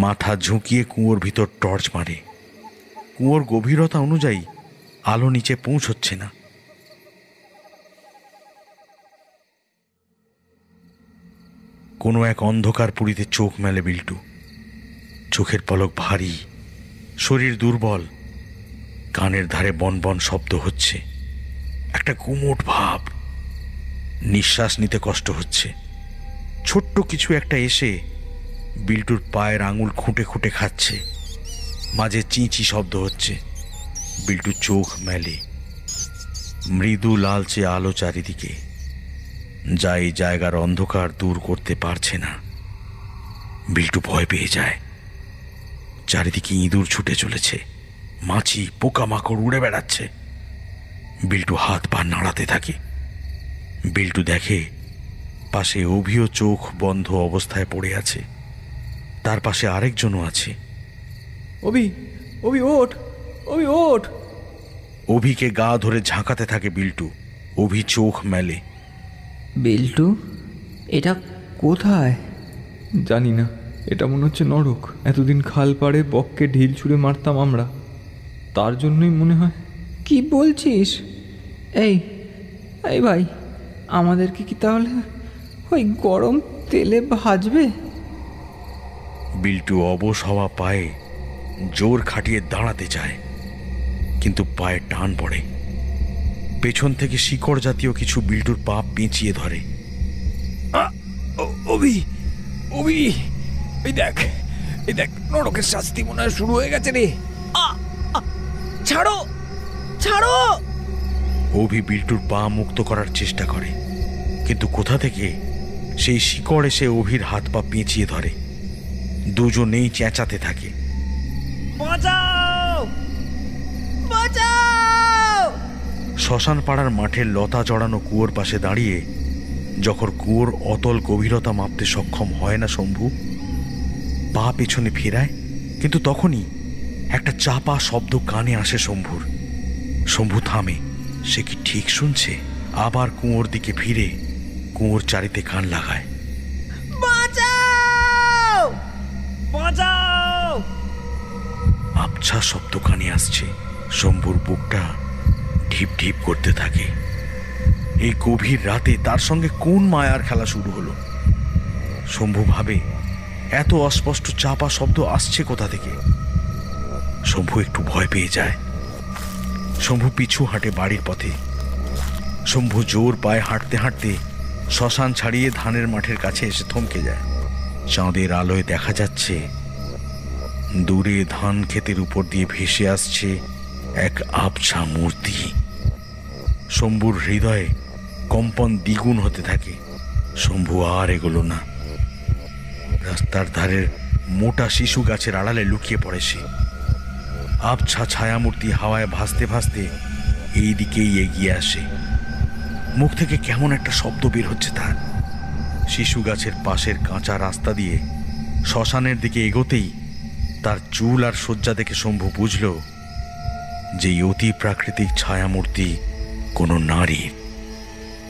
B: মাথা ঝুঁকিয়ে কুয়োর ভিতর টর্চ মারে। কুয়োর গভীরতা অনুযায়ী আলো নিচে পৌঁছচ্ছে না। কোনো এক অন্ধকার পুরীতে চোখ মেলে বিল্টু। চোখের পলক ভারী, শরীর দুর্বল, কানের ধারে বনবন শব্দ হচ্ছে, একটা গুমোট ভাব, নিঃশ্বাস নিতে কষ্ট হচ্ছে। ছোট্ট কিছু একটা এসে বিল্টুর পায়ের আঙুল খুঁটে খুঁটে খাচ্ছে, মাঝে চিঁচি শব্দ হচ্ছে। বিল্টু চোখ মেলে, মৃদু লালচে আলো চারিদিকে, যা এই জায়গার অন্ধকার দূর করতে পারছে না। বিল্টু ভয় পেয়ে যায়। চারিদিকে ইঁদুর ছুটে চলেছে, মাছি পোকামাকড় উড়ে বেড়াচ্ছে। বিল্টু হাত পা নাড়াতে থাকে। বিল্টু দেখে পাশে অভিও চোখ বন্ধ অবস্থায় পড়ে আছে, তার পাশে আরেকজনও আছে।
E: অভি, অভি ওঠ, অভি ওঠ।
B: অভিকে গা ধরে ঝাঁকাতে থাকে বিল্টু। অভি চোখ মেলে।
E: বিল্টু, এটা কোথায়? জানি না, এটা মনে হচ্ছে নরক। এতদিন খাল পাড়ে বককে ঢিল ছুঁড়ে মারতাম আমরা, তার জন্যই মনে হয়। কি বলছিস? এই এই ভাই, আমাদেরকে কি তাহলে ওই গরম তেলে ভাজবে?
B: বিল্টু অবশ হওয়া পায়ে জোর খাটিয়ে দাঁড়াতে চায়, কিন্তু পায়ে টান পড়ে। পেছন থেকে শিকড় জাতীয় কিছু বিল্টুর পা পেঁচিয়ে ধরে।
H: অভি, অভি, এই দেখ, এই দেখ, নরকের শাস্তি মনে হয় শুরু হয়ে গেছে রে। ছাড়ো, ছাড়ো।
B: অভি বিল্টুর পা মুক্ত করার চেষ্টা করে, কিন্তু কোথা থেকে সেই শিকড় এসে অভির হাত পা পেঁচিয়ে ধরে। দুজনেই চেঁচাতে থাকে।
H: বাঁচাও, বাঁচাও।
B: শ্মশান পাড়ার মাঠের লতা জড়ানো কুয়োর পাশে দাঁড়িয়ে যখন কুয়োর অতল গভীরতা মাপতে সক্ষম হয় না শম্ভু, পা পেছনে ফেরায়, কিন্তু তখনই একটা চাপা শব্দ কানে আসে শম্ভুর। শম্ভু থামে। সে কি ঠিক শুনছে? আবার কুয়োর দিকে ফিরে কুয়োর চারিতে কান লাগায়।
H: বাঁচাও, বাঁচাও।
B: আবছা শব্দ কানে আসছে। শম্ভুর বুকটা ঢিপ ঢিপ করতে থাকে। এই গভীর রাতে তার সঙ্গে কোন মায়ার খেলা শুরু হলো? শম্ভু ভাবে, এত অস্পষ্ট চাপা শব্দ আসছে কোথা থেকে? শম্ভু একটু ভয় পেয়ে যায়। শম্ভু পিছু হাঁটে বাড়ির পথে। শম্ভু জোর পায়ে হাঁটতে হাঁটতে শ্মশান ছাড়িয়ে ধানের মাঠের কাছে এসে থমকে যায়। চাঁদের আলোয় দেখা যাচ্ছে দূরে ধান ক্ষেতের উপর দিয়ে ভেসে আসছে এক আবছা মূর্তি। শম্ভুর হৃদয়ে কম্পন দ্বিগুণ হতে থাকে। শম্ভু আর এগোলো না। রাস্তার ধারের মোটা শিশু গাছের আড়ালে লুকিয়ে পড়ে সে। আবছা ছায়ামূর্তি হাওয়ায় ভাসতে ভাসতে এই দিকেই এগিয়ে আসে। মুখ থেকে কেমন একটা শব্দ বের হচ্ছে তার। শিশু গাছের পাশের কাঁচা রাস্তা দিয়ে শ্মশানের দিকে এগোতেই তার চুল আর শয্যা দেখে শম্ভু বুঝল যে অতি প্রাকৃতিক ছায়ামূর্তি কোনো নারীর,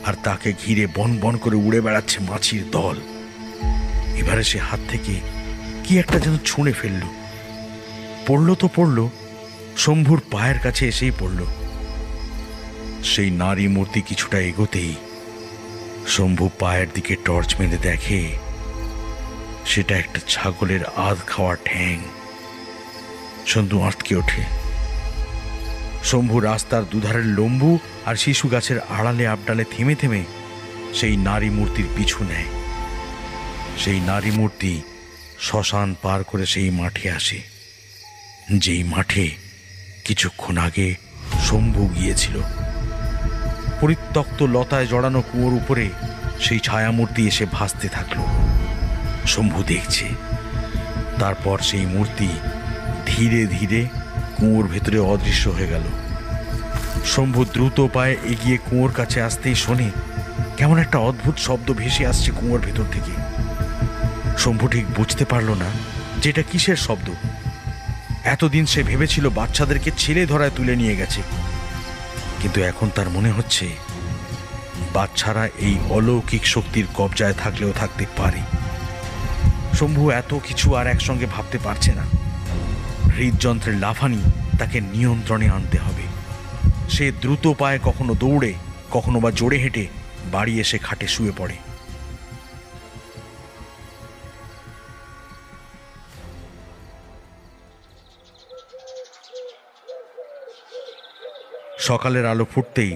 B: আর তাকে ঘিরে বন বন করে উড়ে বেড়াচ্ছে মাছির দল। এবারে সে হাত থেকে কি একটা যেন ছুঁড়ে ফেলল। পড়ল তো পড়ল, শম্ভুর পায়ের কাছে এসেই পড়ল। সেই নারী মূর্তি কিছুটা এগোতেই শম্ভু পায়ের দিকে টর্চ মেরে দেখে সেটা একটা ছাগলের আধ খাওয়া ঠ্যাং। শম্ভু আটকে ওঠে। শম্ভু রাস্তার দুধারের লম্বু আর শিশু গাছের আড়ালে আবডালে থেমে থেমে সেই নারী মূর্তির পিছু নেয়। সেই নারী মূর্তি শ্মশান পার করে সেই মাঠে আসে, যেই মাঠে কিছুক্ষণ আগে শম্ভু গিয়েছিল। পরিত্যক্ত লতায় জড়ানো কুয়োর উপরে সেই ছায়ামূর্তি এসে ভাসতে থাকলো। শম্ভু দেখছে। তারপর সেই মূর্তি ধীরে ধীরে কুয়োর ভেতরে অদৃশ্য হয়ে গেল। শম্ভু দ্রুত পায়ে এগিয়ে কুয়োর কাছে আসতেই শোনে কেমন একটা অদ্ভুত শব্দ ভেসে আসছে কুয়োর ভেতর থেকে। শম্ভু ঠিক বুঝতে পারল না যেটা কিসের শব্দ। এতদিন সে ভেবেছিল বাচ্চাদেরকে ছেলে ধরায় তুলে নিয়ে গেছে, কিন্তু এখন তার মনে হচ্ছে বাচ্চারা এই অলৌকিক শক্তির কবজায় থাকলেও থাকতে পারে। শম্ভু এত কিছু আর একসঙ্গে ভাবতে পারছে না। হৃদযন্ত্রের লাফানি তাকে নিয়ন্ত্রণে আনতে হবে। সে দ্রুত পায়ে কখনো দৌড়ে কখনো বা জোরে হেঁটে বাড়ি এসে খাটে শুয়ে পড়ে। সকালের আলো ফুটতেই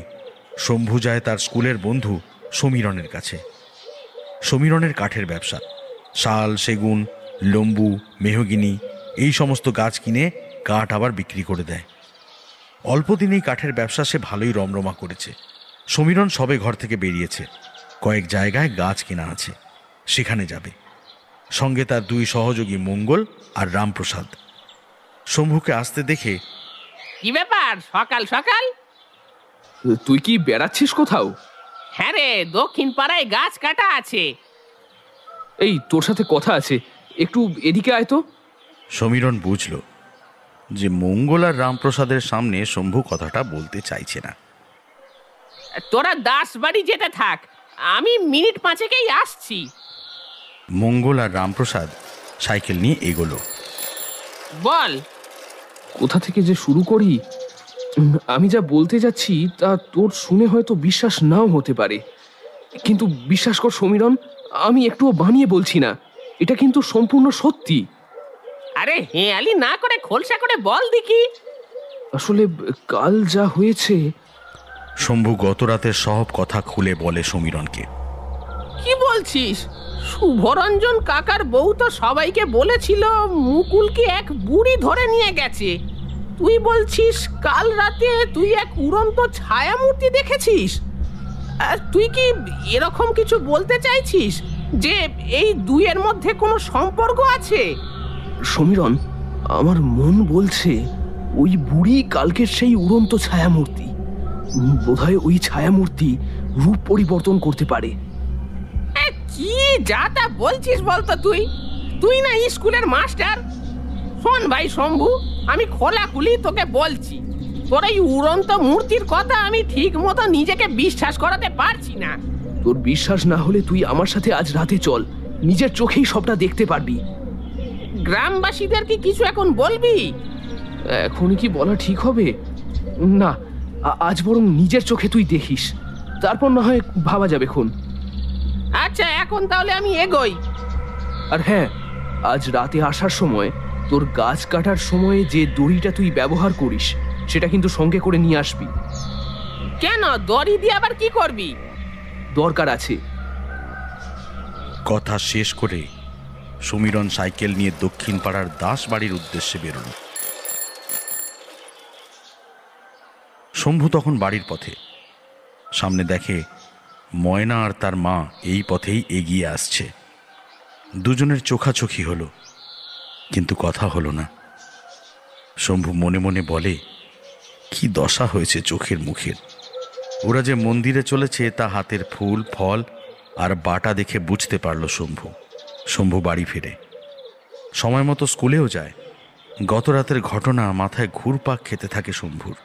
B: শম্ভু যায় তার স্কুলের বন্ধু সমীরনের কাছে। সমীরনের কাঠের ব্যবসা, শাল, সেগুন, লম্বু, মেহগিনি এই সমস্ত গাছ কিনে কাঠ আবার বিক্রি করে দেয়। অল্প দিনেই কাঠের ব্যবসা সে ভালোই রমরমা করেছে। সমীরন সবে ঘর থেকে বেরিয়েছে, কয়েক জায়গায় গাছ কেনা আছে, সেখানে যাবে। সঙ্গে তার দুই সহযোগী মঙ্গল আর রামপ্রসাদ। শম্ভুকে আসতে দেখে,
J: কি ব্যাপার সকাল সকাল?
A: তুই কি বেড়াচ্ছিস কোথাও?
J: হ্যাঁ রে, দক্ষিণ পাড়ায় গাছ কাটা আছে।
A: এই তোর সাথে কথা আছে, একটু এদিকে আয় তো।
B: সমীরন বুঝল যে মঙ্গল আর রামপ্রসাদের সামনে শম্ভু কথাটা বলতে চাইছে না।
J: তোরা দাস বাড়ি যেতে থাক, আমি মিনিট 5-এই আসছি।
B: মঙ্গল আর রামপ্রসাদ সাইকেল নিয়ে এগোলো।
J: বল,
A: কোথা থেকে যে শুরু করি? আমি যা বলতে যাচ্ছি তা তোর শুনে হয়তো বিশ্বাস নাও হতে পারে, কিন্তু বিশ্বাস কর সমীরন, আমি একটুও বানিয়ে বলছি না, এটা কিন্তু সম্পূর্ণ সত্যি।
J: আরে হেয়ালি না করে খোলসা করে বল দেখি।
A: আসলে কাল যা হয়েছে।
B: শম্ভু গত রাতের সব কথা খুলে বলে সমীরনকে।
J: কি বলছিস? শুভরঞ্জন কাকার বউ তো সবাইকে বলেছিল মুকুলকে এক বুড়ি ধরে নিয়ে গেছে। তুই বলছিস কাল রাতে তুই এক উড়ন্ত ছায়ামূর্তি দেখেছিস? আর তুই কি এরকম কিছু বলতে চাইছিস যে এই দুইয়ের মধ্যে কোনো সম্পর্ক আছে?
A: সমীরন, আমার মন বলছে ওই বুড়ি কালকের সেই উড়ন্ত ছায়ামূর্তি। বোধহয় ওই ছায়ামূর্তি রূপ পরিবর্তন করতে পারে।
J: কি যা তা বলছিস বলতো তুই? তুই না স্কুলের মাস্টার। শোন ভাই শম্ভু, আমি খোলাখুলি তোকে বলছি, তোর এই উড়ন্ত মূর্তির কথা আমি ঠিক মতো নিজেকে বিশ্বাস করাতে পারছি না।
A: তোর বিশ্বাস না হলে তুই আমার সাথে আজ রাতে চল, নিজের চোখেই সবটা দেখতে পারবি।
J: গ্রামবাসীদের কি কিছু এখন বলবি?
A: এখনই কি বলা ঠিক হবে? না, আজ বরং নিজের চোখে তুই দেখিস, তারপর না হয় ভাবা যাবে খন।
J: আচ্ছা, এখন তাহলে আমি এগোই।
A: আর হ্যাঁ, আজ রাতে আসার সময় তোর গাছ কাটার সময় যে দড়িটা তুই ব্যবহার করিস সেটা কিন্তু সঙ্গে করে নিয়ে আসবি।
J: কেন? দড়ি দিয়ে আবার কি করবি?
A: দরকার আছে।
B: কথা শেষ করে সমীরন সাইকেল নিয়ে দক্ষিণ পাড়ার দাস বাড়ির উদ্দেশ্যে বেরোল। শম্ভু তখন বাড়ির পথে। সামনে দেখে ময়না আর তার মা এই পথেই এগিয়ে আসছে। দুজনের চোখাচোখি হলো, কিন্তু কথা হলো না। শম্ভু মনে মনে বলে, কি দশা হয়েছে চোখের মুখের। ওরা যে মন্দিরে চলেছে তা হাতের ফুল ফল আর বাটা দেখে বুঝতে পারল শম্ভু। শম্ভু বাড়ি ফিরে সময় মতো স্কুলেও যায়। গত রাতের ঘটনা মাথায় ঘুরপাক খেতে থাকে শম্ভুর।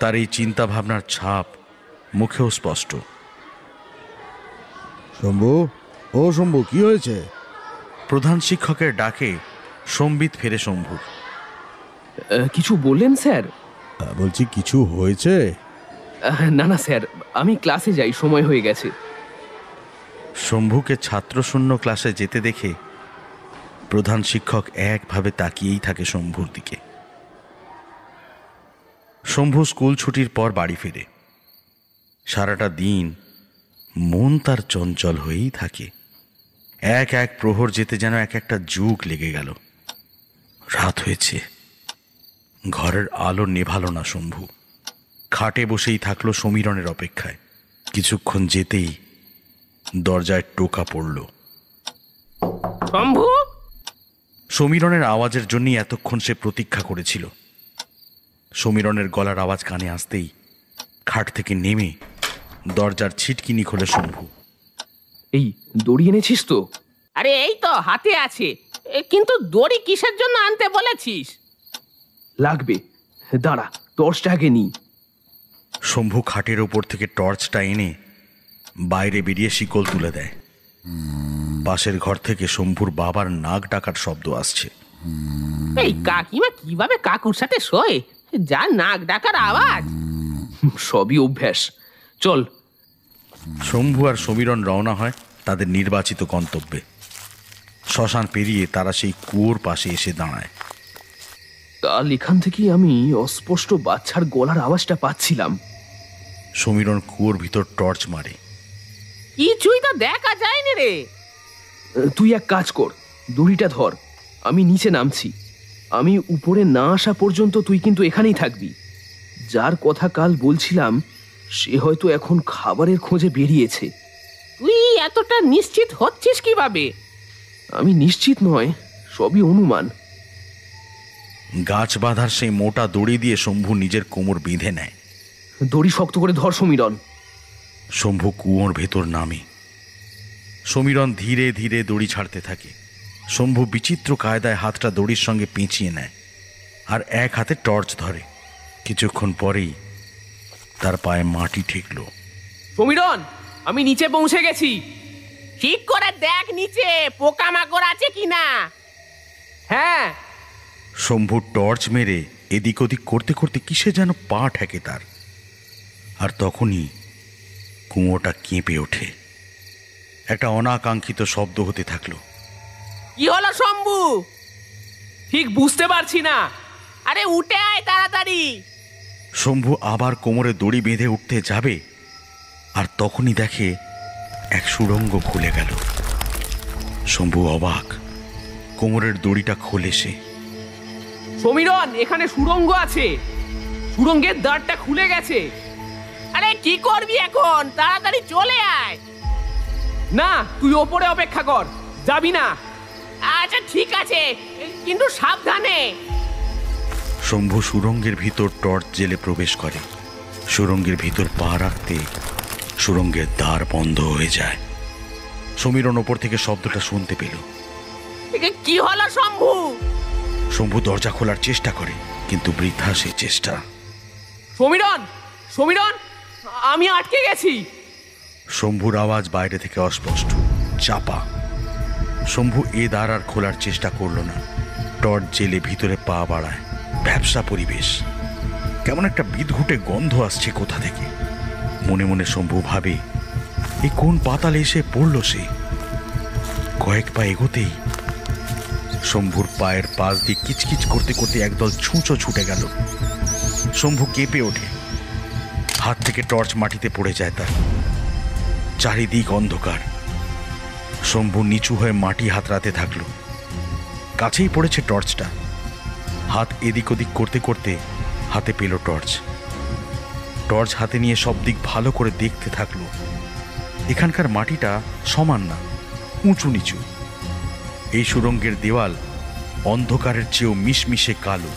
B: তার এই চিন্তা ভাবনার ছাপ মুখেও স্পষ্ট।
G: শম্ভু, ও শম্ভু, কি হয়েছে?
B: প্রধান শিক্ষকের ডাকে সম্বিত ফেরে শম্ভুর।
A: কিছু বললেন স্যার?
G: বলছি কিছু হয়েছে?
A: না না স্যার, আমি ক্লাসে যাই, সময় হয়ে গেছে।
B: শম্ভুকে ছাত্রশূন্য ক্লাসে যেতে দেখে প্রধান শিক্ষক একভাবে তাকিয়েই থাকে শম্ভুর দিকে। শম্ভু স্কুল ছুটির পর বাড়ি ফিরে। সারাটা দিন মন তার চঞ্চল হয়েই থাকে। এক এক প্রহর যেতে যেন এক একটা যুগ লেগে গেল। রাত হয়েছে, ঘরের আলো নেভালো না শম্ভু। খাটে বসেই থাকলো সমীরনের অপেক্ষায়। কিছুক্ষণ যেতেই দরজায় টোকা পড়ল।
J: শম্ভু!
B: সমীরনের আওয়াজের জন্যই এতক্ষণ সে প্রতীক্ষা করেছিল। সমীরনের গলার আওয়াজ কানে আসতেই খাট থেকে নেমে দরজার ছিটকিনি খোলে শম্ভু।
A: এই দড়ি এনেছিস তো?
J: আরে এই তো হাতে আছে, কিন্তু দড়ি কিসের জন্য আনতে বলেছিস?
A: লাগবে, দাঁড়া টর্চটা আগে নি।
B: শম্ভু খাটের ওপর থেকে টর্চটা এনে বাইরে বেরিয়ে শিকল তুলে দেয়। পাশের ঘর থেকে শম্ভুর বাবার নাক ডাকার শব্দ আসছে।
J: এই কাকিমা কিভাবে কাকুর সাথে শোয়, যা নাক ডাকার আওয়াজ!
A: সবই অভ্যাস, চল।
B: শম্ভু আর সমীরণ রওনা হয় তাদের নির্বাচিত গন্তব্যে। শ্মশান পেরিয়ে তারা সেই কুয়োর পাশে এসে দাঁড়ায়।
A: কাল এখান থেকেই আমি অস্পষ্ট বাচ্চার গলার আওয়াজটা পাচ্ছিলাম।
B: সমীরণ কুয়োর ভিতর টর্চ মারে।
J: কিছুই তো দেখা যায়নি রে।
A: তুই এক কাজ কর, দড়িটা ধর, আমি নিচে নামছি। আমি উপরে না আসা পর্যন্ত তুই কিন্তু এখানেই থাকবি। যার কথা কাল বলছিলাম সে হয়তো এখন খাবারের খোঁজে বেরিয়েছে।
J: তুই এতটা নিশ্চিত হচ্ছিস কিভাবে?
A: আমি নিশ্চিত নয়, সবই অনুমান।
B: গাছ বাঁধার সেই মোটা দড়ি দিয়ে শম্ভু নিজের কোমর বেঁধে নেয়।
A: দড়ি শক্ত করে ধর সমীরণ।
B: শম্ভু কুয়োর ভেতর নামে। সমীরণ ধীরে ধীরে দড়ি ছাড়তে থাকে। শম্ভু বিচিত্র কায়দায় হাতটা দড়ির সঙ্গে পেঁচিয়ে নেয় আর এক হাতে টর্চ ধরে। কিছুক্ষণ পরেই তার পায়ে মাটি ঠেকল।
A: সমীরণ, আমি নিচে পৌঁছে গেছি।
J: ঠিক করে দেখ নিচে পোকামাকড় আছে কিনা।
A: হ্যাঁ।
B: শম্ভু টর্চ মেরে এদিক ওদিক করতে করতে কিসে যেন পা ঠেকে তার। আর তখনই কুয়োটা কেঁপে ওঠে। একটা অনাকাঙ্ক্ষিত শব্দ হতে থাকলো।
J: কি হলো শম্ভু?
A: ঠিক বুঝতে পারছি না।
J: আরে উঠে আয় তাড়াতাড়ি।
B: শম্ভু আবার কোমরে দড়ি বেঁধে উঠতে যাবে, আর তখনই দেখে এক সুড়ঙ্গ খুলে গেল। শম্ভু অবাক, কোমরের দড়িটা খোলে সে।
A: সমীরণ, এখানে সুড়ঙ্গ আছে, সুড়ঙ্গের দ্বারটা খুলে গেছে।
J: আরে কি করবি এখন? তাড়াতাড়ি চলে আয়।
A: না, তুই ওপরে অপেক্ষা কর, যাবি না।
J: আচ্ছা ঠিক আছে, কিন্তু সাবধানে।
B: শম্ভু সুড়ঙ্গের ভিতর টর্চ জেলে প্রবেশ করে। সুড়ঙ্গের ভিতর পা রাখতে সুড়ঙ্গের দ্বার বন্ধ হয়ে যায়। সমীরণ ওপর থেকে শব্দটা শুনতে পেল।
J: কি হলো শম্ভু?
B: শম্ভু দরজা খোলার চেষ্টা করে, কিন্তু বৃথা সে চেষ্টা।
A: সমীরণ, সমীরণ, আমি আটকে গেছি।
B: শম্ভুর আওয়াজ বাইরে থেকে অস্পষ্ট, চাপা। শম্ভু এ দ্বার আর খোলার চেষ্টা করল না। টর্চ জেলে ভিতরে পা বাড়ায়। ব্যবসা পরিবেশ, কেমন একটা বিদঘুটে গন্ধ আসছে কোথা থেকে। মনে মনে শম্ভু ভাবে, এ কোন পাতালে এসে পড়ল সে। কয়েক পা এগোতেই শম্ভুর পায়ের পাশ দিয়ে কিচকিচ করতে করতে একদল ছুঁচো ছুটে গেল। শম্ভু কেঁপে ওঠে, হাত থেকে টর্চ মাটিতে পড়ে যায় তার। চারিদিক অন্ধকার। শম্ভু নিচু হয়ে মাটি হাতড়াতে থাকল। কাছেই পড়েছে টর্চটা। হাত এদিক ওদিক করতে করতে হাতে পেল টর্চ। টর্চ হাতে নিয়ে সব দিক ভালো করে দেখতে থাকলো। এখানকার মাটিটা সমান না, উঁচু নিচু। এই সুড়ঙ্গের দেওয়াল অন্ধকারের চেয়েও মিশমিশে কালো।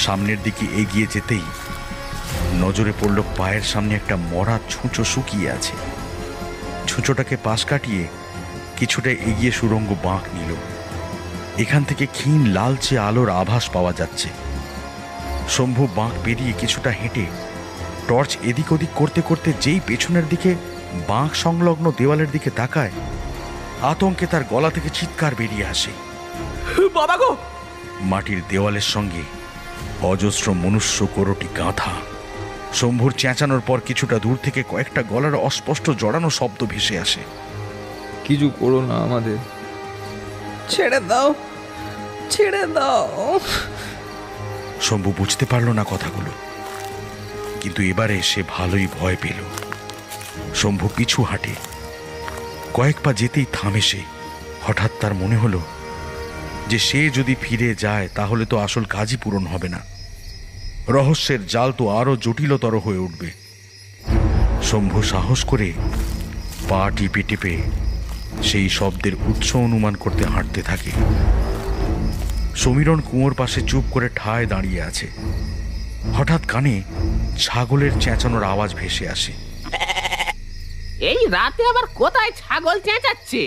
B: সামনের দিকে এগিয়ে যেতেই নজরে পড়ল পায়ের সামনে একটা মরা ছুঁচো শুকিয়ে আছে। ছুঁচোটাকে পাশ কাটিয়ে কিছুটা এগিয়ে সুড়ঙ্গ বাঁক নিল। এখান থেকে ক্ষীণ লালচে আলোর আভাস পাওয়া যাচ্ছে। শম্ভু বাঁক পেরিয়ে কিছুটা হেঁটে টর্চ এদিক ওদিক করতে করতে যেই পেছনের দিকে বাঁক সংলগ্ন দেওয়ালের দিকে তাকায়, আতঙ্কে তার গলা থেকে চিৎকার বেরিয়ে আসে।
A: বাবা গো!
B: মাটির দেওয়ালের সঙ্গে অজস্র মনুষ্য কোরটি গাঁথা। শম্ভুর চেঁচানোর পর কিছুটা দূর থেকে কয়েকটা গলার অস্পষ্ট জড়ানো শব্দ ভেসে আসে।
E: কিছু করো না আমাদের, ছেড়ে দাও, ছেড়ে দাও।
B: শম্ভু বুঝতে পারল না কথাগুলো, কিন্তু এবারে সে ভালোই ভয় পেল। শম্ভু পিছু হাঁটে। কয়েক পা যেতেই থামে সে। হঠাৎ তার মনে হলো যে সে যদি ফিরে যায় তাহলে তো আসল কাজই পূরণ হবে না। রহস্যের জাল তো আরো জটিলতর হয়ে উঠবে। শম্ভু সাহস করে পা টিপে টিপে সেই শব্দের উৎস অনুমান করতে হাঁটতে থাকে। সমীরণ কুয়োর পাশে চুপ করে ঠায় দাঁড়িয়ে আছে। হঠাৎ কানে ছাগলের চেঁচানোর আওয়াজ ভেসে আসে।
J: এই রাতে আবার কোথায় ছাগল চেঁচাচ্ছে?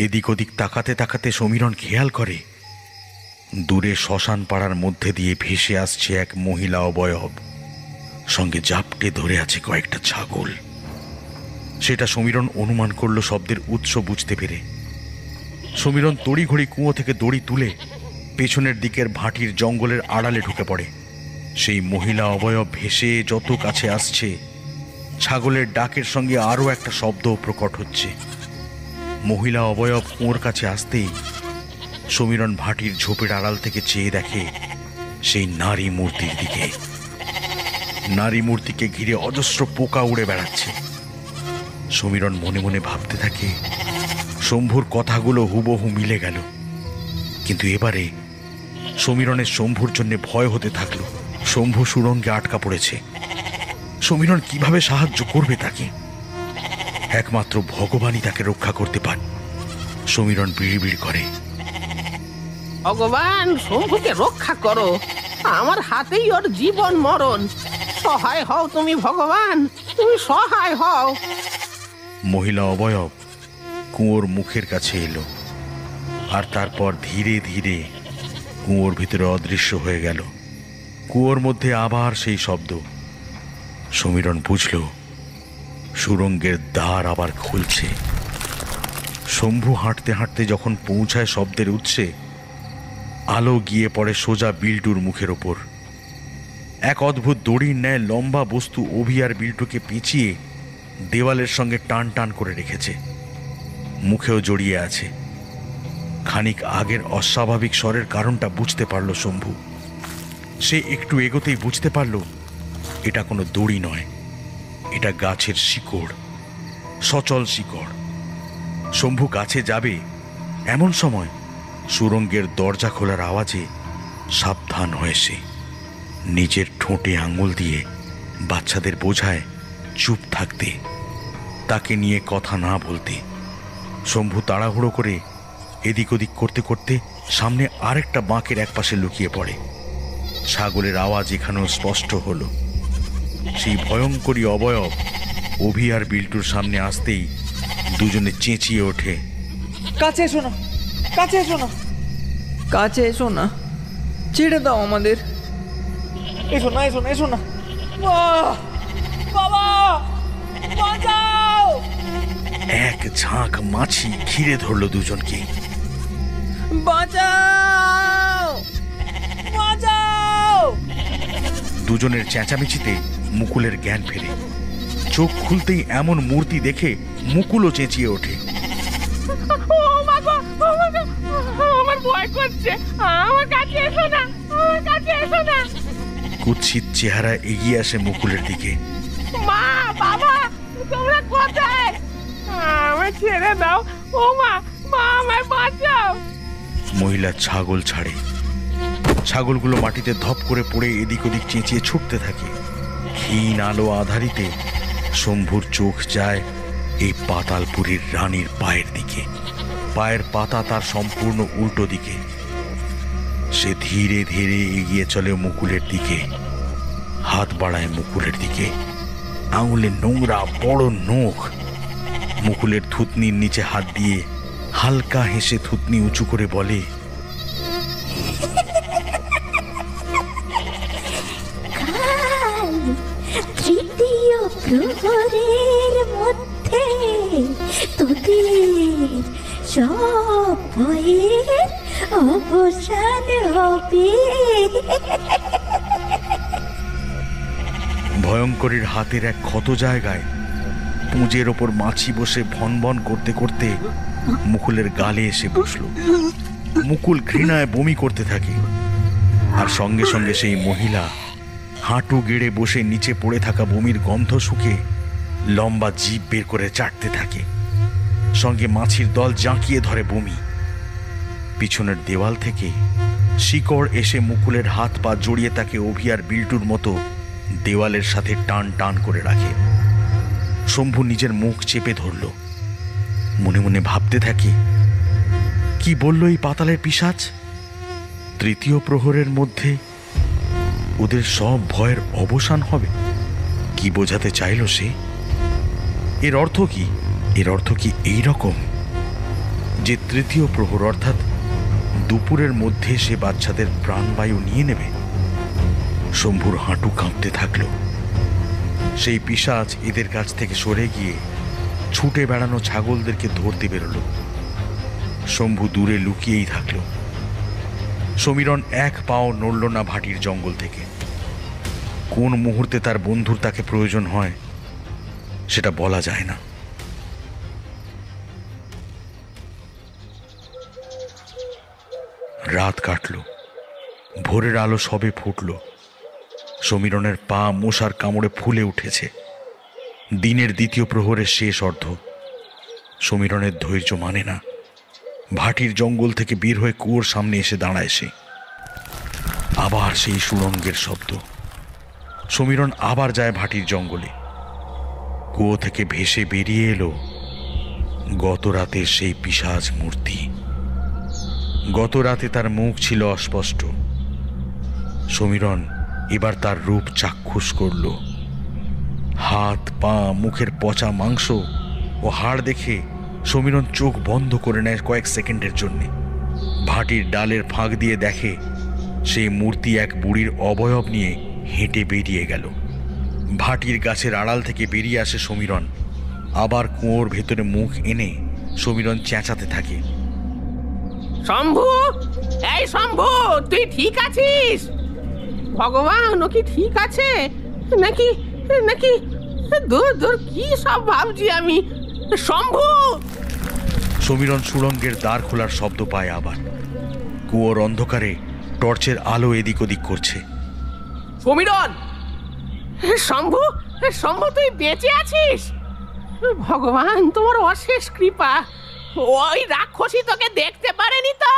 B: এদিক ওদিক তাকাতে তাকাতে সমীরণ খেয়াল করে দূরে শ্মশান পাড়ার মধ্যে দিয়ে ভেসে আসছে এক মহিলা অবয়ব, সঙ্গে জাপটে ধরে আছে কয়েকটা ছাগল। সেটা সমীরণ অনুমান করল শব্দের উৎস বুঝতে পেরে। সমীরণ তড়িঘড়ি কুয়ো থেকে দড়ি তুলে পেছনের দিকের ভাটির জঙ্গলের আড়ালে ঢুকে পড়ে। সেই মহিলা অবয়ব ভেসে যত কাছে আসছে, ছাগলের ডাকের সঙ্গে আরও একটা শব্দও প্রকট হচ্ছে। মহিলা অবয়ব কুয়োর কাছে আসতেই সমীরণ ভাটির ঝোপের আড়াল থেকে চেয়ে দেখে সেই নারী মূর্তির দিকে। নারী মূর্তিকে ঘিরে অজস্র পোকা উড়ে বেড়াচ্ছে। সমীরণ মনে মনে ভাবতে থাকে, শম্ভুর কথাগুলো হুবহু মিলে গেল। কিন্তু এবারে সমীরণের শম্ভুর জন্য ভয় হতে থাকলো। শম্ভু সুরঙ্গে আটকা পড়েছে। সমীরণ কিভাবে সাহায্য করবে তাকে? একমাত্র ভগবানই তাকে রক্ষা করতে পারে। সমীরণ বিড়বিড় করে,
J: ভগবান শম্ভুকে রক্ষা করো, আমার হাতেই ওর জীবন মরণ। সহায় হও তুমি ভগবান, তুমি সহায় হও।
B: মহিলা অবয়ব কুয়োর মুখের কাছে এলো, আর তারপর ধীরে ধীরে কুয়োর ভিতরে অদৃশ্য হয়ে গেল। কুয়োর মধ্যে আবার সেই শব্দ। সমীরণ বুঝল সুরঙ্গের দ্বার আবার খুলছে। শম্ভু হাঁটতে হাঁটতে যখন পৌঁছায় শব্দের উৎসে, আলো গিয়ে পড়ে সোজা বিল্টুর মুখের ওপর। এক অদ্ভুত দড়ির ন্যায় লম্বা বস্তু অভি আর বিল্টুকে পেঁচিয়ে দেওয়ালের সঙ্গে টান টান করে রেখেছে। মুখেও জড়িয়ে আছে। খানিক আগের অস্বাভাবিক স্বরের কারণটা বুঝতে পারল শম্ভু। সে একটু এগোতেই বুঝতে পারল এটা কোনো দড়ি নয়, এটা গাছের শিকড়, সচল শিকড়। শম্ভু কাছে যাবে এমন সময় সুরঙ্গের দরজা খোলার আওয়াজে সাবধান হয়ে সে নিজের ঠোঁটে আঙুল দিয়ে বাচ্চাদের বোঝায় চুপ থাকতে, তাকে নিয়ে কথা না বলতে। শম্ভু তাড়াহুড়ো করে এদিক ওদিক করতে করতে সামনে আরেকটা বাঁকের একপাশে লুকিয়ে পড়ে। ছাগলের আওয়াজ এখানেও স্পষ্ট হলো। সেই ভয়ঙ্করী অবয়ব অভি আর বিল্টুর সামনে আসতেই দুজনে চেঁচিয়ে ওঠে,
E: কাছে এসো না, কাছে এসো না, কাছে এসো না, ছেড়ে দাও আমাদের, এসো না, এসো না, এসো না, বাবা বাঁচাও।
B: এক ঝাঁক মাছি ঘিরে ধরলো দুজনকে।
E: বাঁচাও, বাঁচাও।
B: দুজনের চেঁচামেচিতে মুকুলের জ্ঞান ফেরে। চোখ খুলতেই এমন মূর্তি দেখে মুকুলও চেঁচিয়ে ওঠে,
I: আমার ভয় করছে, আমার কাছে এসো না, আমার কাছে এসো না।
B: কুৎসিত চেহারা এগিয়ে আসে মুকুলের দিকে।
I: মা, বাবা, তোমরা কোথায়? আমায় ছেড়ে দাও, ও মা, মা আমায় বাঁচাও।
B: মহিলা ছাগল ছাড়ে। ছাগলগুলো মাটিতে ধপ করে পড়ে এদিক ওদিক চেঁচিয়ে ছুটতে থাকে। ক্ষীণ আলো আধারিতে শম্ভুর চোখ যায় এই পাতালপুরীর রানীর পায়ের দিকে। পায়ের পাতা তার সম্পূর্ণ উল্টো দিকে। সে ধীরে ধীরে এগিয়ে চলে মুকুলের দিকে, হাত বাড়ায় মুকুলের দিকে। আঙুলে নোংরা বড় নখ। মুকুলের থুতনির নিচে হাত দিয়ে হালকা হেসে থুতনি উঁচু করে বলে,
F: তৃতীয় প্রহরের মধ্যে তোদের সব ভয়ের অবসান হবে।
B: ভয়ঙ্করীর হাতের এক ক্ষত জায়গায় পুঁজের ওপর মাছি বসে ভন ভন করতে করতে মুকুলের গালে এসে বসল। মুকুল ঘৃণায় বমি করতে থাকে, আর সঙ্গে সঙ্গে সেই মহিলা হাঁটু গেড়ে বসে নিচে পড়ে থাকা বমির গন্ধ শুকে লম্বা জিভ বের করে চাটতে থাকে। সঙ্গে মাছির দল জাঁকিয়ে ধরে বমি। পিছনের দেওয়াল থেকে শিকড় এসে মুকুলের হাত পা জড়িয়ে তাকে অভি আর বিল্টুর মতো দেওয়ালের সাথে টান টান করে রাখে। শম্ভু নিজের মুখ চেপে ধরল। মনে মনে ভাবতে থাকে, কি বলল এই পাতালের পিশাচ? তৃতীয় প্রহরের মধ্যে ওদের সব ভয়ের অবসান হবে? কি বোঝাতে চাইল সে? এর অর্থ কি? এর অর্থ কি এই রকম যে তৃতীয় প্রহর অর্থাৎ দুপুরের মধ্যে সে বাচ্চাদের প্রাণবায়ু নিয়ে নেবে? শম্ভুর হাঁটু কাঁপতে থাকল। সেই পিশাচ এদের কাছ থেকে সরে গিয়ে ছুটে বেড়ানো ছাগলদেরকে ধরতে বেরোল। শম্ভু দূরে লুকিয়েই থাকল। সমীরণ এক পাও নড়ল না ভাটির জঙ্গল থেকে। কোন মুহূর্তে তার বন্ধুর তাকে প্রয়োজন হয় সেটা বলা যায় না। রাত কাটল, ভোরের আলো সবে ফুটল। সমীরণের পা মশার কামড়ে ফুলে উঠেছে। দিনের দ্বিতীয় প্রহরের শেষ অর্ধ। সমীরণের ধৈর্য মানে না। ভাটির জঙ্গল থেকে বের হয়ে কুয়োর সামনে এসে দাঁড়ায় সে। আবার সেই সুরঙ্গের শব্দ। সমীরণ আবার যায় ভাটির জঙ্গলে। কুয়ো থেকে ভেসে বেরিয়ে এলো গত রাতের সেই পিশাচ মূর্তি। গত রাতে তার মুখ ছিল অস্পষ্ট। সমীরণ এবার তার রূপ চাক্ষুষ করল। হাত পা মুখের পচা মাংস ও হাড় দেখে সমীরণ চোখ বন্ধ করে নেয় কয়েক সেকেন্ডের জন্য। ভাটির ডালের ফাঁক দিয়ে দেখে সেই মূর্তি এক বুড়ির অবয়ব নিয়ে হেঁটে বেরিয়ে গেল। ভাটির গাছের আড়াল থেকে বেরিয়ে আসে সমীরণ। আবার কুয়োর ভেতরে মুখ এনে সমীরণ চেঁচাতে থাকে,
J: শম্ভু, এই শম্ভু, তুই ঠিক আছিস? ভগবান, ও কি ঠিক আছে নাকি? নাকি দূর দূর কি সব ভাবছি আমি। শম্ভু!
B: সমীরণ সুড়ঙ্গের দ্বার খোলার শব্দ পায় আবার। কুয়োর অন্ধকারে টর্চের আলো এদিক ওদিক করছে।
J: সমীরণ! শম্ভু, শম্ভু, তুই বেঁচে আছিস? ভগবান, তোমার অশেষ কৃপা। ওই রাক্ষসী তোকে দেখতে পারেনি তো?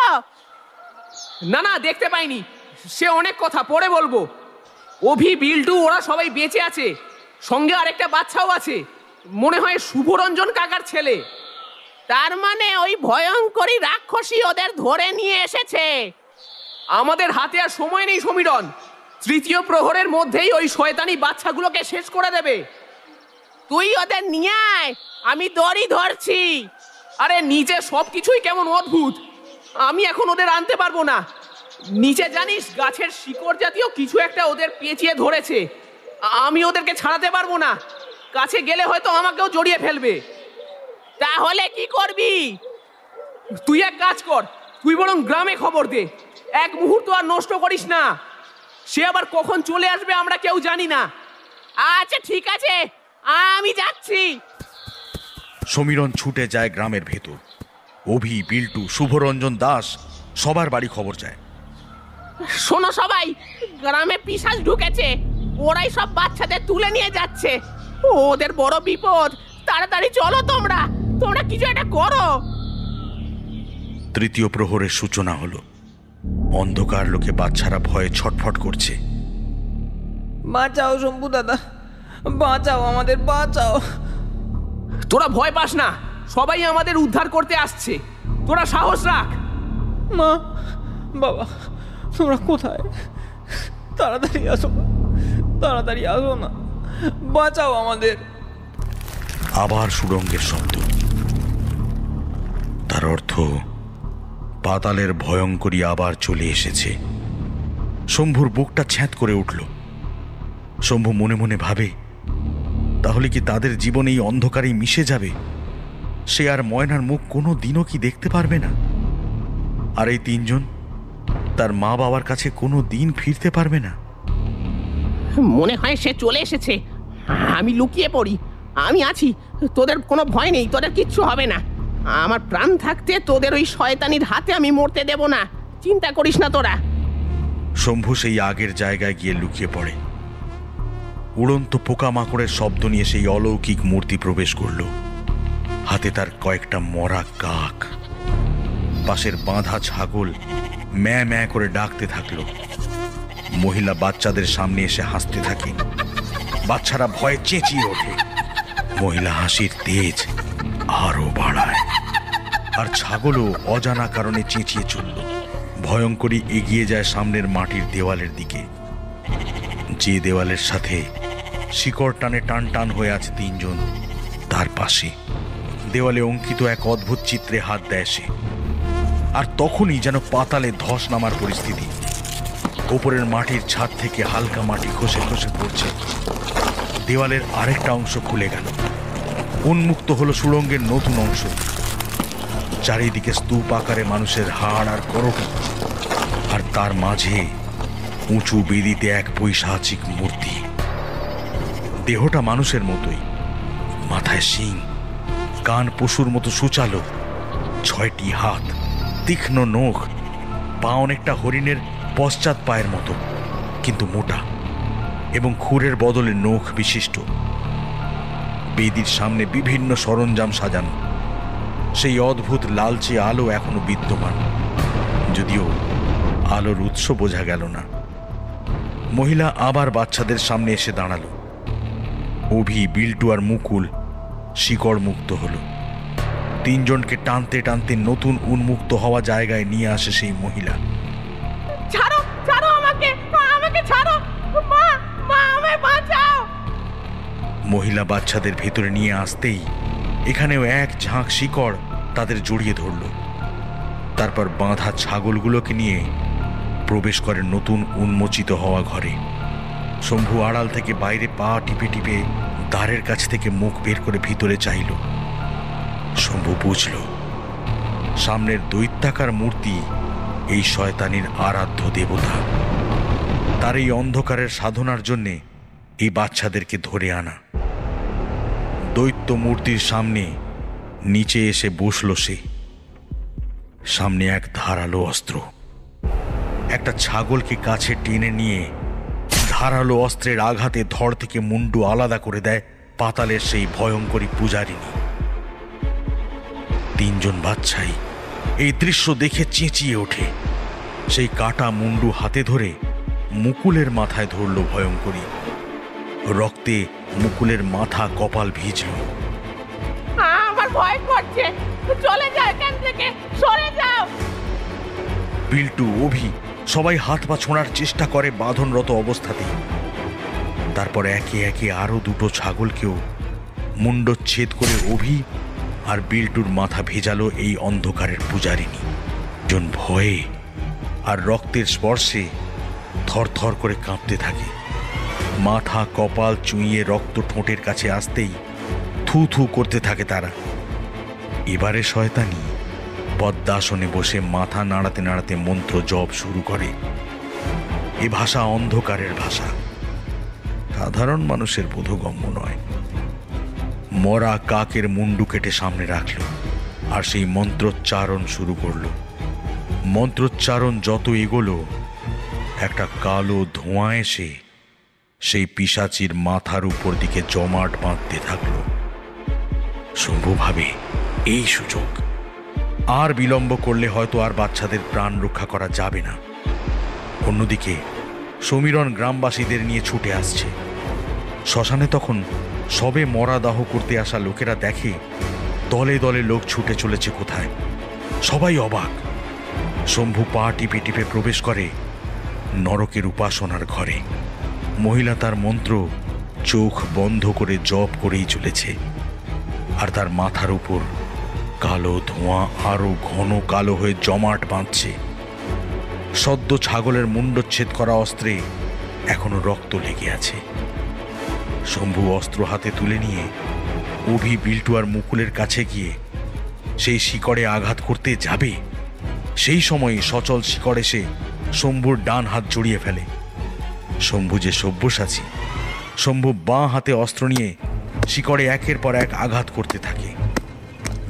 A: না না, দেখতে পাইনি। সে অনেক কথা, পরে বলবো। অভি, বিল্টু ওরা সবাই বেঁচে আছে। সঙ্গে আরেকটা বাচ্চাও আছে, মনে হয় শুভরঞ্জন কাকার ছেলে।
J: তার মানে ওই ভয়ঙ্করী রাক্ষসী ওদের ধরে নিয়ে এসেছে।
A: আমাদের হাতে আর সময় নেই সমীরণ। তৃতীয় প্রহরের মধ্যেই ওই শয়তানি বাচ্চাগুলোকে শেষ করে দেবে।
J: তুই ওদের নিয়ে আয়, আমি দড়ি ধরছি।
A: আরে নিচে সবকিছুই কেমন অদ্ভুত। আমি এখন ওদের আনতে পারবো না। নিচে জানিস গাছের শিকড় জাতীয় কিছু একটা ওদের পেঁচিয়ে ধরেছে। আমি ওদেরকে ছাড়াতে পারবো না। কাছে গেলে হয়তো আমাকেও জড়িয়ে ফেলবে।
J: তাহলে কি করবি?
A: তুই এক কাজ কর, তুই বরং গ্রামে খবর দে। এক মুহূর্ত আর নষ্ট করিস না। সে আবার কখন চলে আসবে আমরা কেউ জানি না।
J: আচ্ছা ঠিক আছে, আমি যাচ্ছি।
B: সমীরণ ছুটে যায় গ্রামের ভেতর। অভি, বিল্টু, শুভরঞ্জন দাস সবার বাড়ি খবর যায়।
J: শোনো সবাই, গ্রামে পিশাচ ঢুকেছে। ওরাই সব বাচ্চাদের তুলে নিয়ে যাচ্ছে। ওদের বড় বিপদ। তাড়াতাড়ি চলো তোমরা, তোমরা কিছু একটা করো।
B: তৃতীয় প্রহরের সূচনা হলো। অন্ধকার লোকে বাচ্চারা ভয়ে ছটফট করছে।
E: বাঁচাও শম্ভু দাদা, বাঁচাও, আমাদের বাঁচাও।
A: তোরা ভয় পাস না, সবাই আমাদের উদ্ধার করতে আসছে। তোরা সাহস রাখ।
E: মা, বাবা, তোমরা কোথায়? তাড়াতাড়ি আসো, তাড়াতাড়ি আসো না, বাঁচাও আমাদের।
B: আবার সুড়ঙ্গের শব্দ। তার অর্থ পাতালের ভয়ঙ্করী আবার চলে এসেছে। শম্ভুর বুকটা ছ্যাঁত করে উঠল। শম্ভু মনে মনে ভাবে, তাহলে কি তাদের জীবন এই অন্ধকারেই মিশে যাবে? সে আর ময়নার মুখ কোনো দিনও কি দেখতে পারবে না? আর এই তিনজন তার মা বাবার কাছে কোনো দিন ফিরতে পারবে না।
J: মনে হয় সে চলে এসেছে। আমি লুকিয়ে পড়ি, আমি আছি। তোদের কোনো ভয় নেই, তোদের কিচ্ছু হবে না। আমার প্রাণ থাকতে তোদের ওই শয়তানির হাতে আমি মরতে দেব না। চিন্তা করিস না তোরা।
B: শম্ভু সেই আগের জায়গায় গিয়ে লুকিয়ে পড়ে। উড়ন্ত পোকামাকড়ের শব্দ নিয়ে সেই অলৌকিক মূর্তি প্রবেশ করল। হাতে তার কয়েকটা মরা কাক। পাশের বাঁধা ছাগল ম্যাঁ ম্যাঁ করে ডাকতে থাকলো। মহিলা বাচ্চাদের সামনে এসে হাসতে থাকে। বাচ্চারা ভয়ে চেঁচিয়ে ওঠে। মহিলা হাসির তেজ আরো বাড়ায়। আর ছাগলও অজানা কারণে চেঁচিয়ে চলল। ভয়ঙ্করী এগিয়ে যায় সামনের মাটির দেওয়ালের দিকে। যে দেওয়ালের সাথে শিকড় টানে টান টান হয়ে আছে তিনজন, তার পাশে দেওয়ালে অঙ্কিত এক অদ্ভুত চিত্রে হাত দেয় সে। আর তখনই যেন পাতালে ধস নামার পরিস্থিতি। ওপরের মাটির ছাদ থেকে হালকা মাটি খসে খসে পড়ছে। দেওয়ালের আরেকটা অংশ খুলে গেল, উন্মুক্ত হলো সুড়ঙ্গের নতুন অংশ। চারিদিকে স্তূপ আকারে মানুষের হাড় আর করোটি, আর তার মাঝে উঁচু বেদিতে এক পৈশাচিক মূর্তি। দেহটা মানুষের মতোই, মাথায় শিং, কান পশুর মতো সুচালো, 6টি হাত, তীক্ষ্ণ নখ, পা অনেকটা হরিণের পশ্চাৎ পায়ের মতো কিন্তু মোটা, এবং খুরের বদলে নখ বিশিষ্ট। বেদির সামনে বিভিন্ন সরঞ্জাম সাজানো। সেই অদ্ভুত লালচে আলো এখনো বিদ্যমান, যদিও আলোর উৎস বোঝা গেল না। মহিলা আবার বাচ্চাদের সামনে এসে দাঁড়ালো। অভি, বিল্টু আর মুকুল শিকড় মুক্ত হলো। তিনজনকে টানতে টানতে নতুন উন্মুক্ত হওয়া জায়গায় নিয়ে আসে সেই মহিলা।
J: ছাড়ো, ছাড়ো আমাকে, আমাকে ছাড়ো, মা, মা আমায় বাঁচাও।
B: মহিলা বাচ্চাদের ভেতরে নিয়ে আসতেই এখানেও এক ঝাঁক শিকড় তাদের জড়িয়ে ধরল। তারপর বাঁধা ছাগলগুলোকে নিয়ে প্রবেশ করে নতুন উন্মোচিত হওয়া ঘরে। শম্ভু আড়াল থেকে বাইরে পা টিপে টিপে দ্বারের কাছ থেকে মুখ বের করে ভিতরে চাইল। শম্ভু বুঝল সামনের দৈত্যাকার মূর্তি এই শয়তানির আরাধ্য দেবতা। তার এই অন্ধকারের সাধনার জন্যে এই বাচ্চাদেরকে ধরে আনা। দৈত্য মূর্তির সামনে নিচে এসে বসল সে। সামনে এক ধারালো অস্ত্র। একটা ছাগলকে কাছে টেনে নিয়ে ধারালো অস্ত্রের আঘাতে ধড় থেকে মুন্ডু আলাদা করে দেয় পাতালের সেই ভয়ঙ্করী পূজারিনী। তিনজন বাচ্চাই এই দৃশ্য দেখে চেঁচিয়ে ওঠে। সেই কাটা মুন্ডু হাতে ধরে মুকুলের মাথায় ধরল ভয়ঙ্করী। রক্তে মুকুলের মাথা কপাল ভিজল।
J: আমার ভয় করছে, চলে যাও এখান থেকে, সরে যাও।
B: বিল্টু, অভি সবাই হাত পা ছোঁড়ার চেষ্টা করে বাঁধনরত অবস্থাতেই। তারপর একে একে আরো দুটো ছাগলকেও মুন্ডচ্ছেদ করে অভি আর বিল্টুর মাথা ভেজালো এই অন্ধকারের পূজারিনী। জন ভয়ে আর রক্তের স্পর্শে থরথর করে কাঁপতে থাকে। মাথা কপাল চুইয়ে রক্ত ঠোঁটের কাছে আসতেই থু থু করতে থাকে তারা। এবারে শয়তানি পদ্মাসনে বসে মাথা নাড়াতে নাড়াতে মন্ত্র জপ শুরু করে। এ ভাষা অন্ধকারের ভাষা, সাধারণ মানুষের বোধগম্য নয়। মরা কাকের মুন্ডু কেটে সামনে রাখল আর সেই মন্ত্রোচ্চারণ শুরু করল। মন্ত্রোচ্চারণ যত এগোলো একটা কালো ধোঁয়া এসে সেই পিশাচির মাথার উপর দিকে জমাট বাঁধতে থাকল। শম্ভু ভাবে এই সুযোগ, আর বিলম্ব করলে হয়তো আর বাচ্চাদের প্রাণ রক্ষা করা যাবে না। অন্যদিকে সমীরণ গ্রামবাসীদের নিয়ে ছুটে আসছে। শ্মশানে তখন সবে মরা দাহ করতে আসা লোকেরা দেখে দলে দলে লোক ছুটে চলেছে কোথায়। সবাই অবাক। শম্ভু পা টিপে টিপে প্রবেশ করে নরকের উপাসনার ঘরে। মহিলা তার মন্ত্র চোখ বন্ধ করে জপ করেই চলেছে, আর তার মাথার উপর কালো ধোঁয়া আরো ঘন কালো হয়ে জমাট বাঁধছে। সদ্য ছাগলের মুন্ডচ্ছেদ করা অস্ত্রে এখনো রক্ত লেগে আছে। শম্ভু অস্ত্র হাতে তুলে নিয়ে অভি, বিল্টু আর মুকুলের কাছে গিয়ে সেই শিকড়ে আঘাত করতে যাবে, সেই সময় সচল শিকড় এসে শম্ভুর ডান হাত জড়িয়ে ফেলে। শম্ভু যে সব্যসাচী, শম্ভু বাঁ হাতে অস্ত্র নিয়ে শিকড়ে একের পর এক আঘাত করতে থাকে।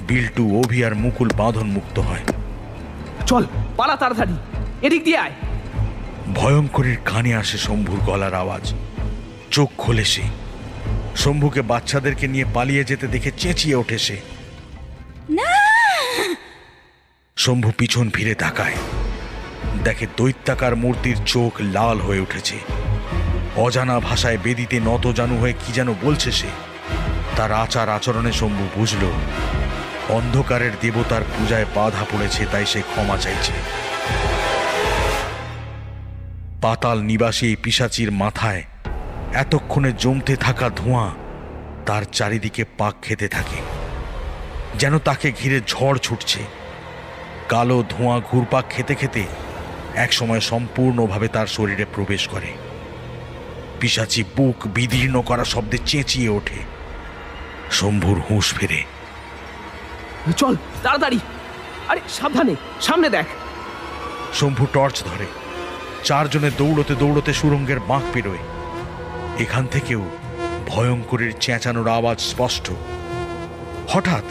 B: বিল্টু, অভি আর মুকুল বাঁধন মুক্ত হয়।
J: চল পালা তাড়াতাড়ি, এদিক দিয়ে আয়।
B: ভয়ঙ্করীর কানে আসে শম্ভুর গলার আওয়াজ। চোখ খোলে সে। শম্ভুকে বাচ্চাদেরকে নিয়ে পালিয়ে যেতে দেখে চেঁচিয়ে ওঠে সে।
F: না!
B: শম্ভু পিছন ফিরে তাকায়, দেখে দৈত্যাকার মূর্তির চোখ লাল হয়ে উঠেছে। অজানা ভাষায় বেদিতে নত জানু হয়ে কি যেন বলছে সে। তার আচার আচরণে শম্ভু বুঝল অন্ধকারের দেবতার পূজায় বাধা পড়েছে, তাই সে ক্ষমা চাইছে। পাতাল নিবাসী এই পিশাচির মাথায় এতক্ষণে জমতে থাকা ধোঁয়া তার চারিদিকে পাক খেতে থাকে, যেন তাকে ঘিরে ঝড় ছুটছে। কালো ধোঁয়া ঘুরপাক খেতে খেতে একসময় সম্পূর্ণভাবে তার শরীরে প্রবেশ করে। পিশাচি বুক বিদীর্ণ করা শব্দে চেঁচিয়ে ওঠে। শম্ভুর হুঁশ ফেরে।
A: চল তাড়াতাড়ি, আরে সাবধানে, সামনে দেখ।
B: শম্ভু টর্চ ধরে। চারজনে দৌড়তে দৌড়তে সুড়ঙ্গের বাঁক পেরোয়। এখান থেকেও ভয়ঙ্করের চেঁচানোর আওয়াজ স্পষ্ট। হঠাৎ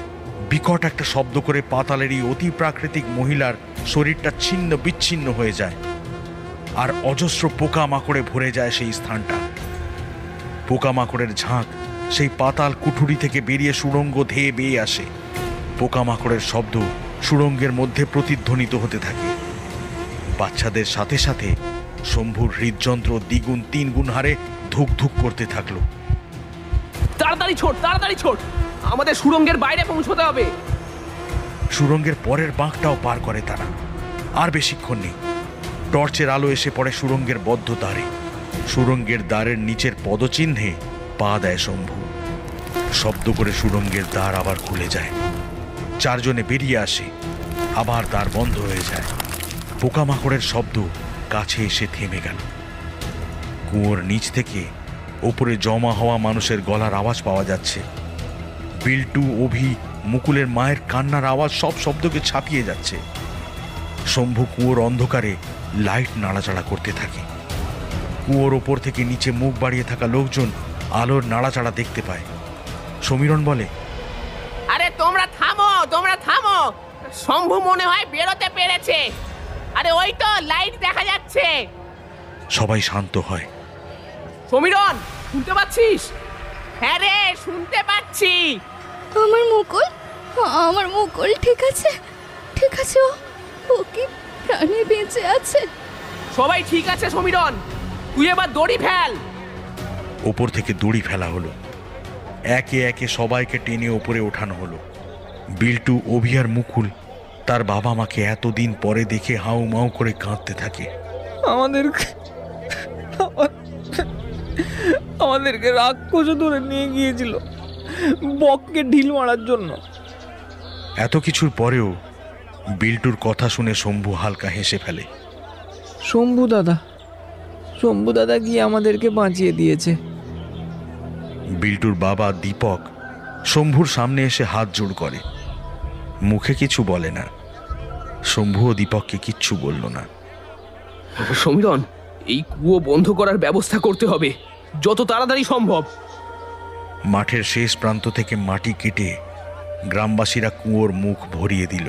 B: বিকট একটা শব্দ করে পাতালেরই অতি প্রাকৃতিক মহিলার শরীরটা ছিন্ন বিচ্ছিন্ন হয়ে যায়, আর অজস্র পোকামাকড়ে ভরে যায় সেই স্থানটা। পোকামাকড়ের ঝাঁক সেই পাতাল কুঠুরি থেকে বেরিয়ে সুড়ঙ্গ ধেয়ে বেয়ে আসে। পোকামাকড়ের শব্দ সুড়ঙ্গের মধ্যে প্রতিধ্বনিত হতে থাকে। বাচ্চাদের সাথে সাথে শম্ভুর হৃদযন্ত্র দ্বিগুণ তিনগুণ হারে ধুক ধুক করতে থাকলো।
A: তাড়াতাড়ি ছোট, তাড়াতাড়ি ছোট, আমাদের সুড়ঙ্গের বাইরে পৌঁছতে হবে।
B: সুড়ঙ্গের পরের বাঁকটাও পার করে তারা। আর বেশিক্ষণ নেই। টর্চের আলো এসে পড়ে সুড়ঙ্গের বদ্ধ দ্বারে। সুড়ঙ্গের দ্বারের নিচের পদচিহ্নে পা দেয় শম্ভু। শব্দ করে সুড়ঙ্গের দ্বার আবার খুলে যায়। চারজনে বেরিয়ে আসে। আবার দ্বার বন্ধ হয়ে যায়। পোকামাকড়ের শব্দ কাছে এসে থেমে গেল। কুয়োর নিচ থেকে ওপরে জমা হওয়া মানুষের গলার আওয়াজ পাওয়া যাচ্ছে। বিল্টু, অভি, মুকুলের মায়ের কান্নার আওয়াজ সব শব্দকে ছাপিয়ে যাচ্ছে। শম্ভু কুয়োর অন্ধকারে লাইট নাড়াচাড়া করতে থাকে। কুয়োর ওপর থেকে নিচে মুখ বাড়িয়ে থাকা লোকজন আলোর নাড়াচাড়া দেখতে পায়। সমীরণ বলে,
J: আরে তোমরা থামো, তোমরা থামো, শম্ভু মনে হয় বেরোতে পেরেছে। আরে ওই তো লাইট দেখা যাচ্ছে।
B: সবাই শান্ত হয়।
J: সমীরণ, শুনতে পাচ্ছিস? হ্যাঁ রে, শুনতে পাচ্ছি।
C: আমার মুকুল, আমার মুকুল ঠিক আছে, ঠিক আছে, ও কি প্রাণে বেঁচে আছে?
J: সবাই ঠিক আছে সমীরণ, তুই এবার দড়ি ফেল।
B: ওপর থেকে দড়ি ফেলা হলো। একে একে সবাইকে টেনে ওপরে ওঠানো হলো। বিল্টু, অভি আর মুকুল তার বাবা মাকে এতদিন পরে দেখে হাউ মাউ করে কাঁদতে থাকে।
E: আমাদেরকে রাক্ষস ধরে নিয়ে গিয়েছিল বককে ঢিল মারার জন্য।
B: এত কিছুর পরেও বিল্টুর কথা শুনে শম্ভু হালকা হেসে ফেলে।
E: শম্ভু দাদা গিয়ে আমাদেরকে বাঁচিয়ে দিয়েছে।
B: বিল্টুর বাবা দীপক শম্ভুর সামনে এসে হাত জোড় করে। মুখে কিছু বলে না। শম্ভুও দীপককে কিচ্ছু বলল না।
A: সমীরণ, এই কুয়ো বন্ধ করার ব্যবস্থা করতে হবে যত তাড়াতাড়ি সম্ভব।
B: মাঠের শেষ প্রান্ত থেকে মাটি কেটে গ্রামবাসীরা কুয়োর মুখ ভরিয়ে দিল।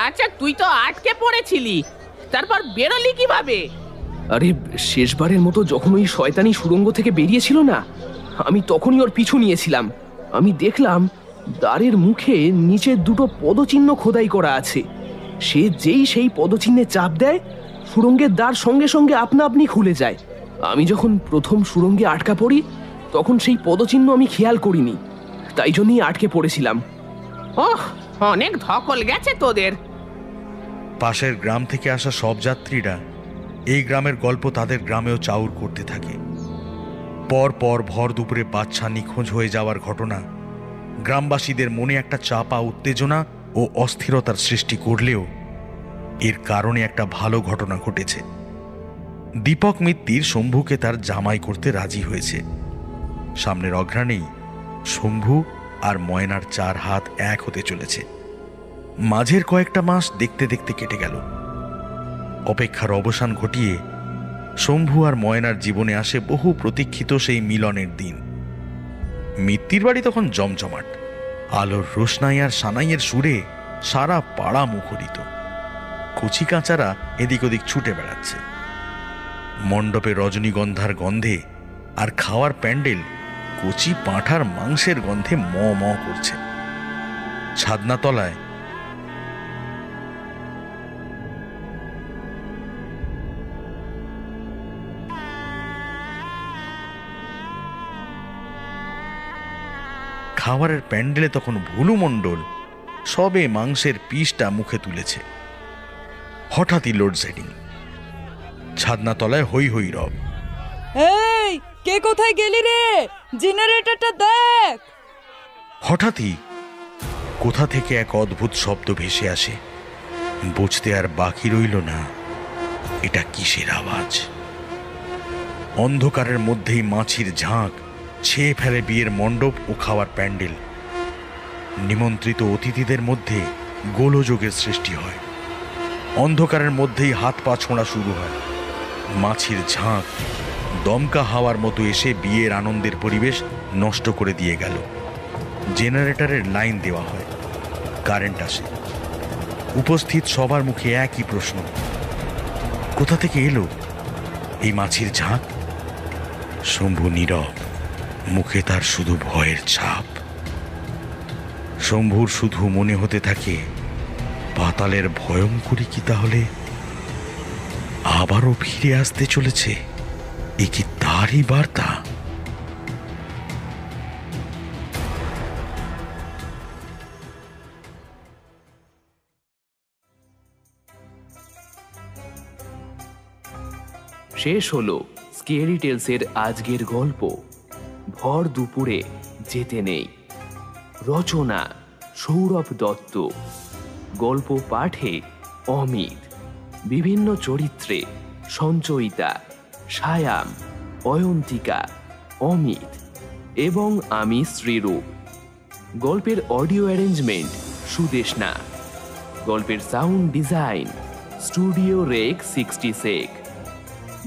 J: আচ্ছা, তুই তো আটকে পড়েছিলি, তারপর বেরোলি কিভাবে?
A: আরে শেষবারের মতো যখন ওই শয়তানি সুড়ঙ্গ থেকে বেরিয়েছিল না, আমি তখনই ওর পিছু নিয়েছিলাম। আমি দেখলাম দ্বারের মুখে নিচে দুটো পদচিহ্ন খোদাই করা আছে। সে যেই সেই পদচিহ্নে চাপ দেয়, সুড়ঙ্গের দ্বার সঙ্গে সঙ্গে আপনা আপনি খুলে যায়। আমি যখন প্রথম সুড়ঙ্গে আটকা পড়ি, তখন সেই পদচিহ্ন আমি খেয়াল করিনি, তাই জন্যই আটকে পড়েছিলাম।
J: ওহ, অনেক ধকল গেছে তোদের।
B: পাশের গ্রাম থেকে আসা সব যাত্রীরা এই গ্রামের গল্প তাদের গ্রামেও চাউর করতে থাকে। পর পর ভর দুপুরে বাচ্চা নিখোঁজ হয়ে যাওয়ার ঘটনা গ্রামবাসীদের মনে একটা চাপা উত্তেজনা ও অস্থিরতার সৃষ্টি করলেও এর কারণে একটা ভালো ঘটনা ঘটেছে। দীপক মিত্তির শম্ভুকে তার জামাই করতে রাজি হয়েছে। সামনের অঘ্রাণেই শম্ভু আর ময়নার 4 হাত এক হতে চলেছে। মাঝের কয়েকটা মাস দেখতে দেখতে কেটে গেল। অপেক্ষার অবসান ঘটিয়ে শম্ভু আর ময়নার জীবনে আসে বহু প্রতীক্ষিত সেই মিলনের দিন। মিত্তির বাড়ি তখন জমজমাট। আলোর রোশনাই আর সানাইয়ের সুরে সারা পাড়া মুখরিত। কচি কাঁচারা এদিক ওদিক ছুটে বেড়াচ্ছে। মণ্ডপে রজনীগন্ধার গন্ধে আর খাওয়ার প্যান্ডেল কচি পাঁঠার মাংসের গন্ধে ম ম করছে। ছাদনাতলায় খাবারের প্যান্ডেলে তখন ভুলু মণ্ডল সবে মাংসের পিসটা মুখে তুলেছে। হঠাৎই লোডশেডিং। ছাদনা তলায় হই হই রব।
D: এই কে কোথায় গেলি রে? জেনারেটরটা দেখ।
B: হঠাৎই কোথা থেকে এক অদ্ভুত শব্দ ভেসে আসে। বুঝতে আর বাকি রইল না এটা কিসের আওয়াজ। অন্ধকারের মধ্যেই মাছির ঝাঁক ছেয়ে ফেলে বিয়ের মণ্ডপ ও খাওয়ার প্যান্ডেল। নিমন্ত্রিত অতিথিদের মধ্যে গোলযোগের সৃষ্টি হয়। অন্ধকারের মধ্যেই হাত পা ছোঁড়া শুরু হয়। মাছির ঝাঁক দমকা হাওয়ার মতো এসে বিয়ের আনন্দের পরিবেশ নষ্ট করে দিয়ে গেল। জেনারেটরের লাইন দেওয়া হয়, কারেন্ট আসে। উপস্থিত সবার মুখে একই প্রশ্ন, কোথা থেকে এলো এই মাছির ঝাঁক? শম্ভু নীরব, মুখে তার শুধু ভয়ের ছাপ। শম্ভুর শুধু মনে হতে থাকে, পাতালের ভয়ঙ্করী কি তাহলে আবারও ফিরে আসতে চলেছে? এ কি তারই বার্তা?
A: শেষ হলো স্কেরি টেলসের আজকের গল্প ভর দুপুরে যেতে নেই। রচনা সৌরভ দত্ত, গল্প পাঠে অমিত, বিভিন্ন চরিত্রে সঞ্চয়িতা, সায়াম, অয়ন্তিকা, অমিত এবং আমি শ্রীরূপ। গল্পের অডিও অ্যারেঞ্জমেন্ট সুদেশনা। গল্পের সাউন্ড ডিজাইন স্টুডিও রেক 66।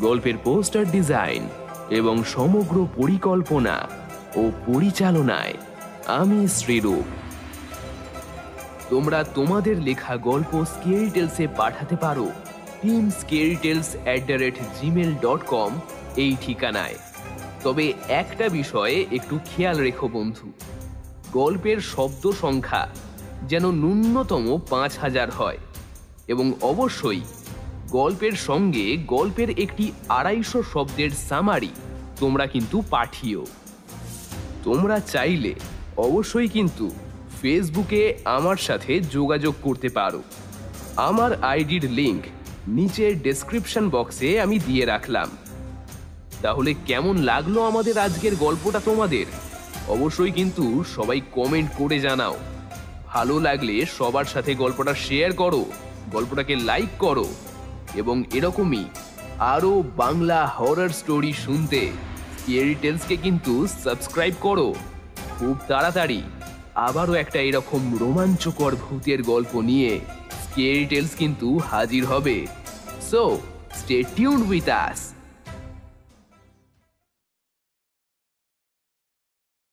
A: গল্পের পোস্টার ডিজাইন এবং সমগ্র পরিকল্পনা ও পরিচালনায় আমি শ্রীরূপ। তোমরা তোমাদের লেখা গল্প স্কেরি টেলসে পাঠাতে পারো teamscarytales@gmail.com এই ঠিকানায়। তবে একটা বিষয়ে একটু খেয়াল রেখো বন্ধু, গল্পের শব্দ সংখ্যা যেন ন্যূনতম 5000 হয় এবং অবশ্যই গল্পের সঙ্গে গল্পের একটি 250 শব্দের সামারি তোমরা কিন্তু পাঠিও। তোমরা চাইলে অবশ্যই কিন্তু ফেসবুকে আমার সাথে যোগাযোগ করতে পারো। আমার আইডির লিংক নিচের ডেসক্রিপশন বক্সে আমি দিয়ে রাখলাম। তাহলে কেমন লাগলো আমাদের আজকের গল্পটা তোমাদের? অবশ্যই কিন্তু সবাই কমেন্ট করে জানাও। ভালো লাগলে সবার সাথে গল্পটা শেয়ার করো, গল্পটাকে লাইক করো এবং এরকমই আরও বাংলা হরর স্টোরি শুনতে স্কেরি টেলসকে কিন্তু সাবস্ক্রাইব করো। খুব তাড়াতাড়ি আবারও একটা এরকম রোমাঞ্চকর ভূতের গল্প নিয়ে স্কেরি টেলস কিন্তু হাজির হবে। So stay tuned with us.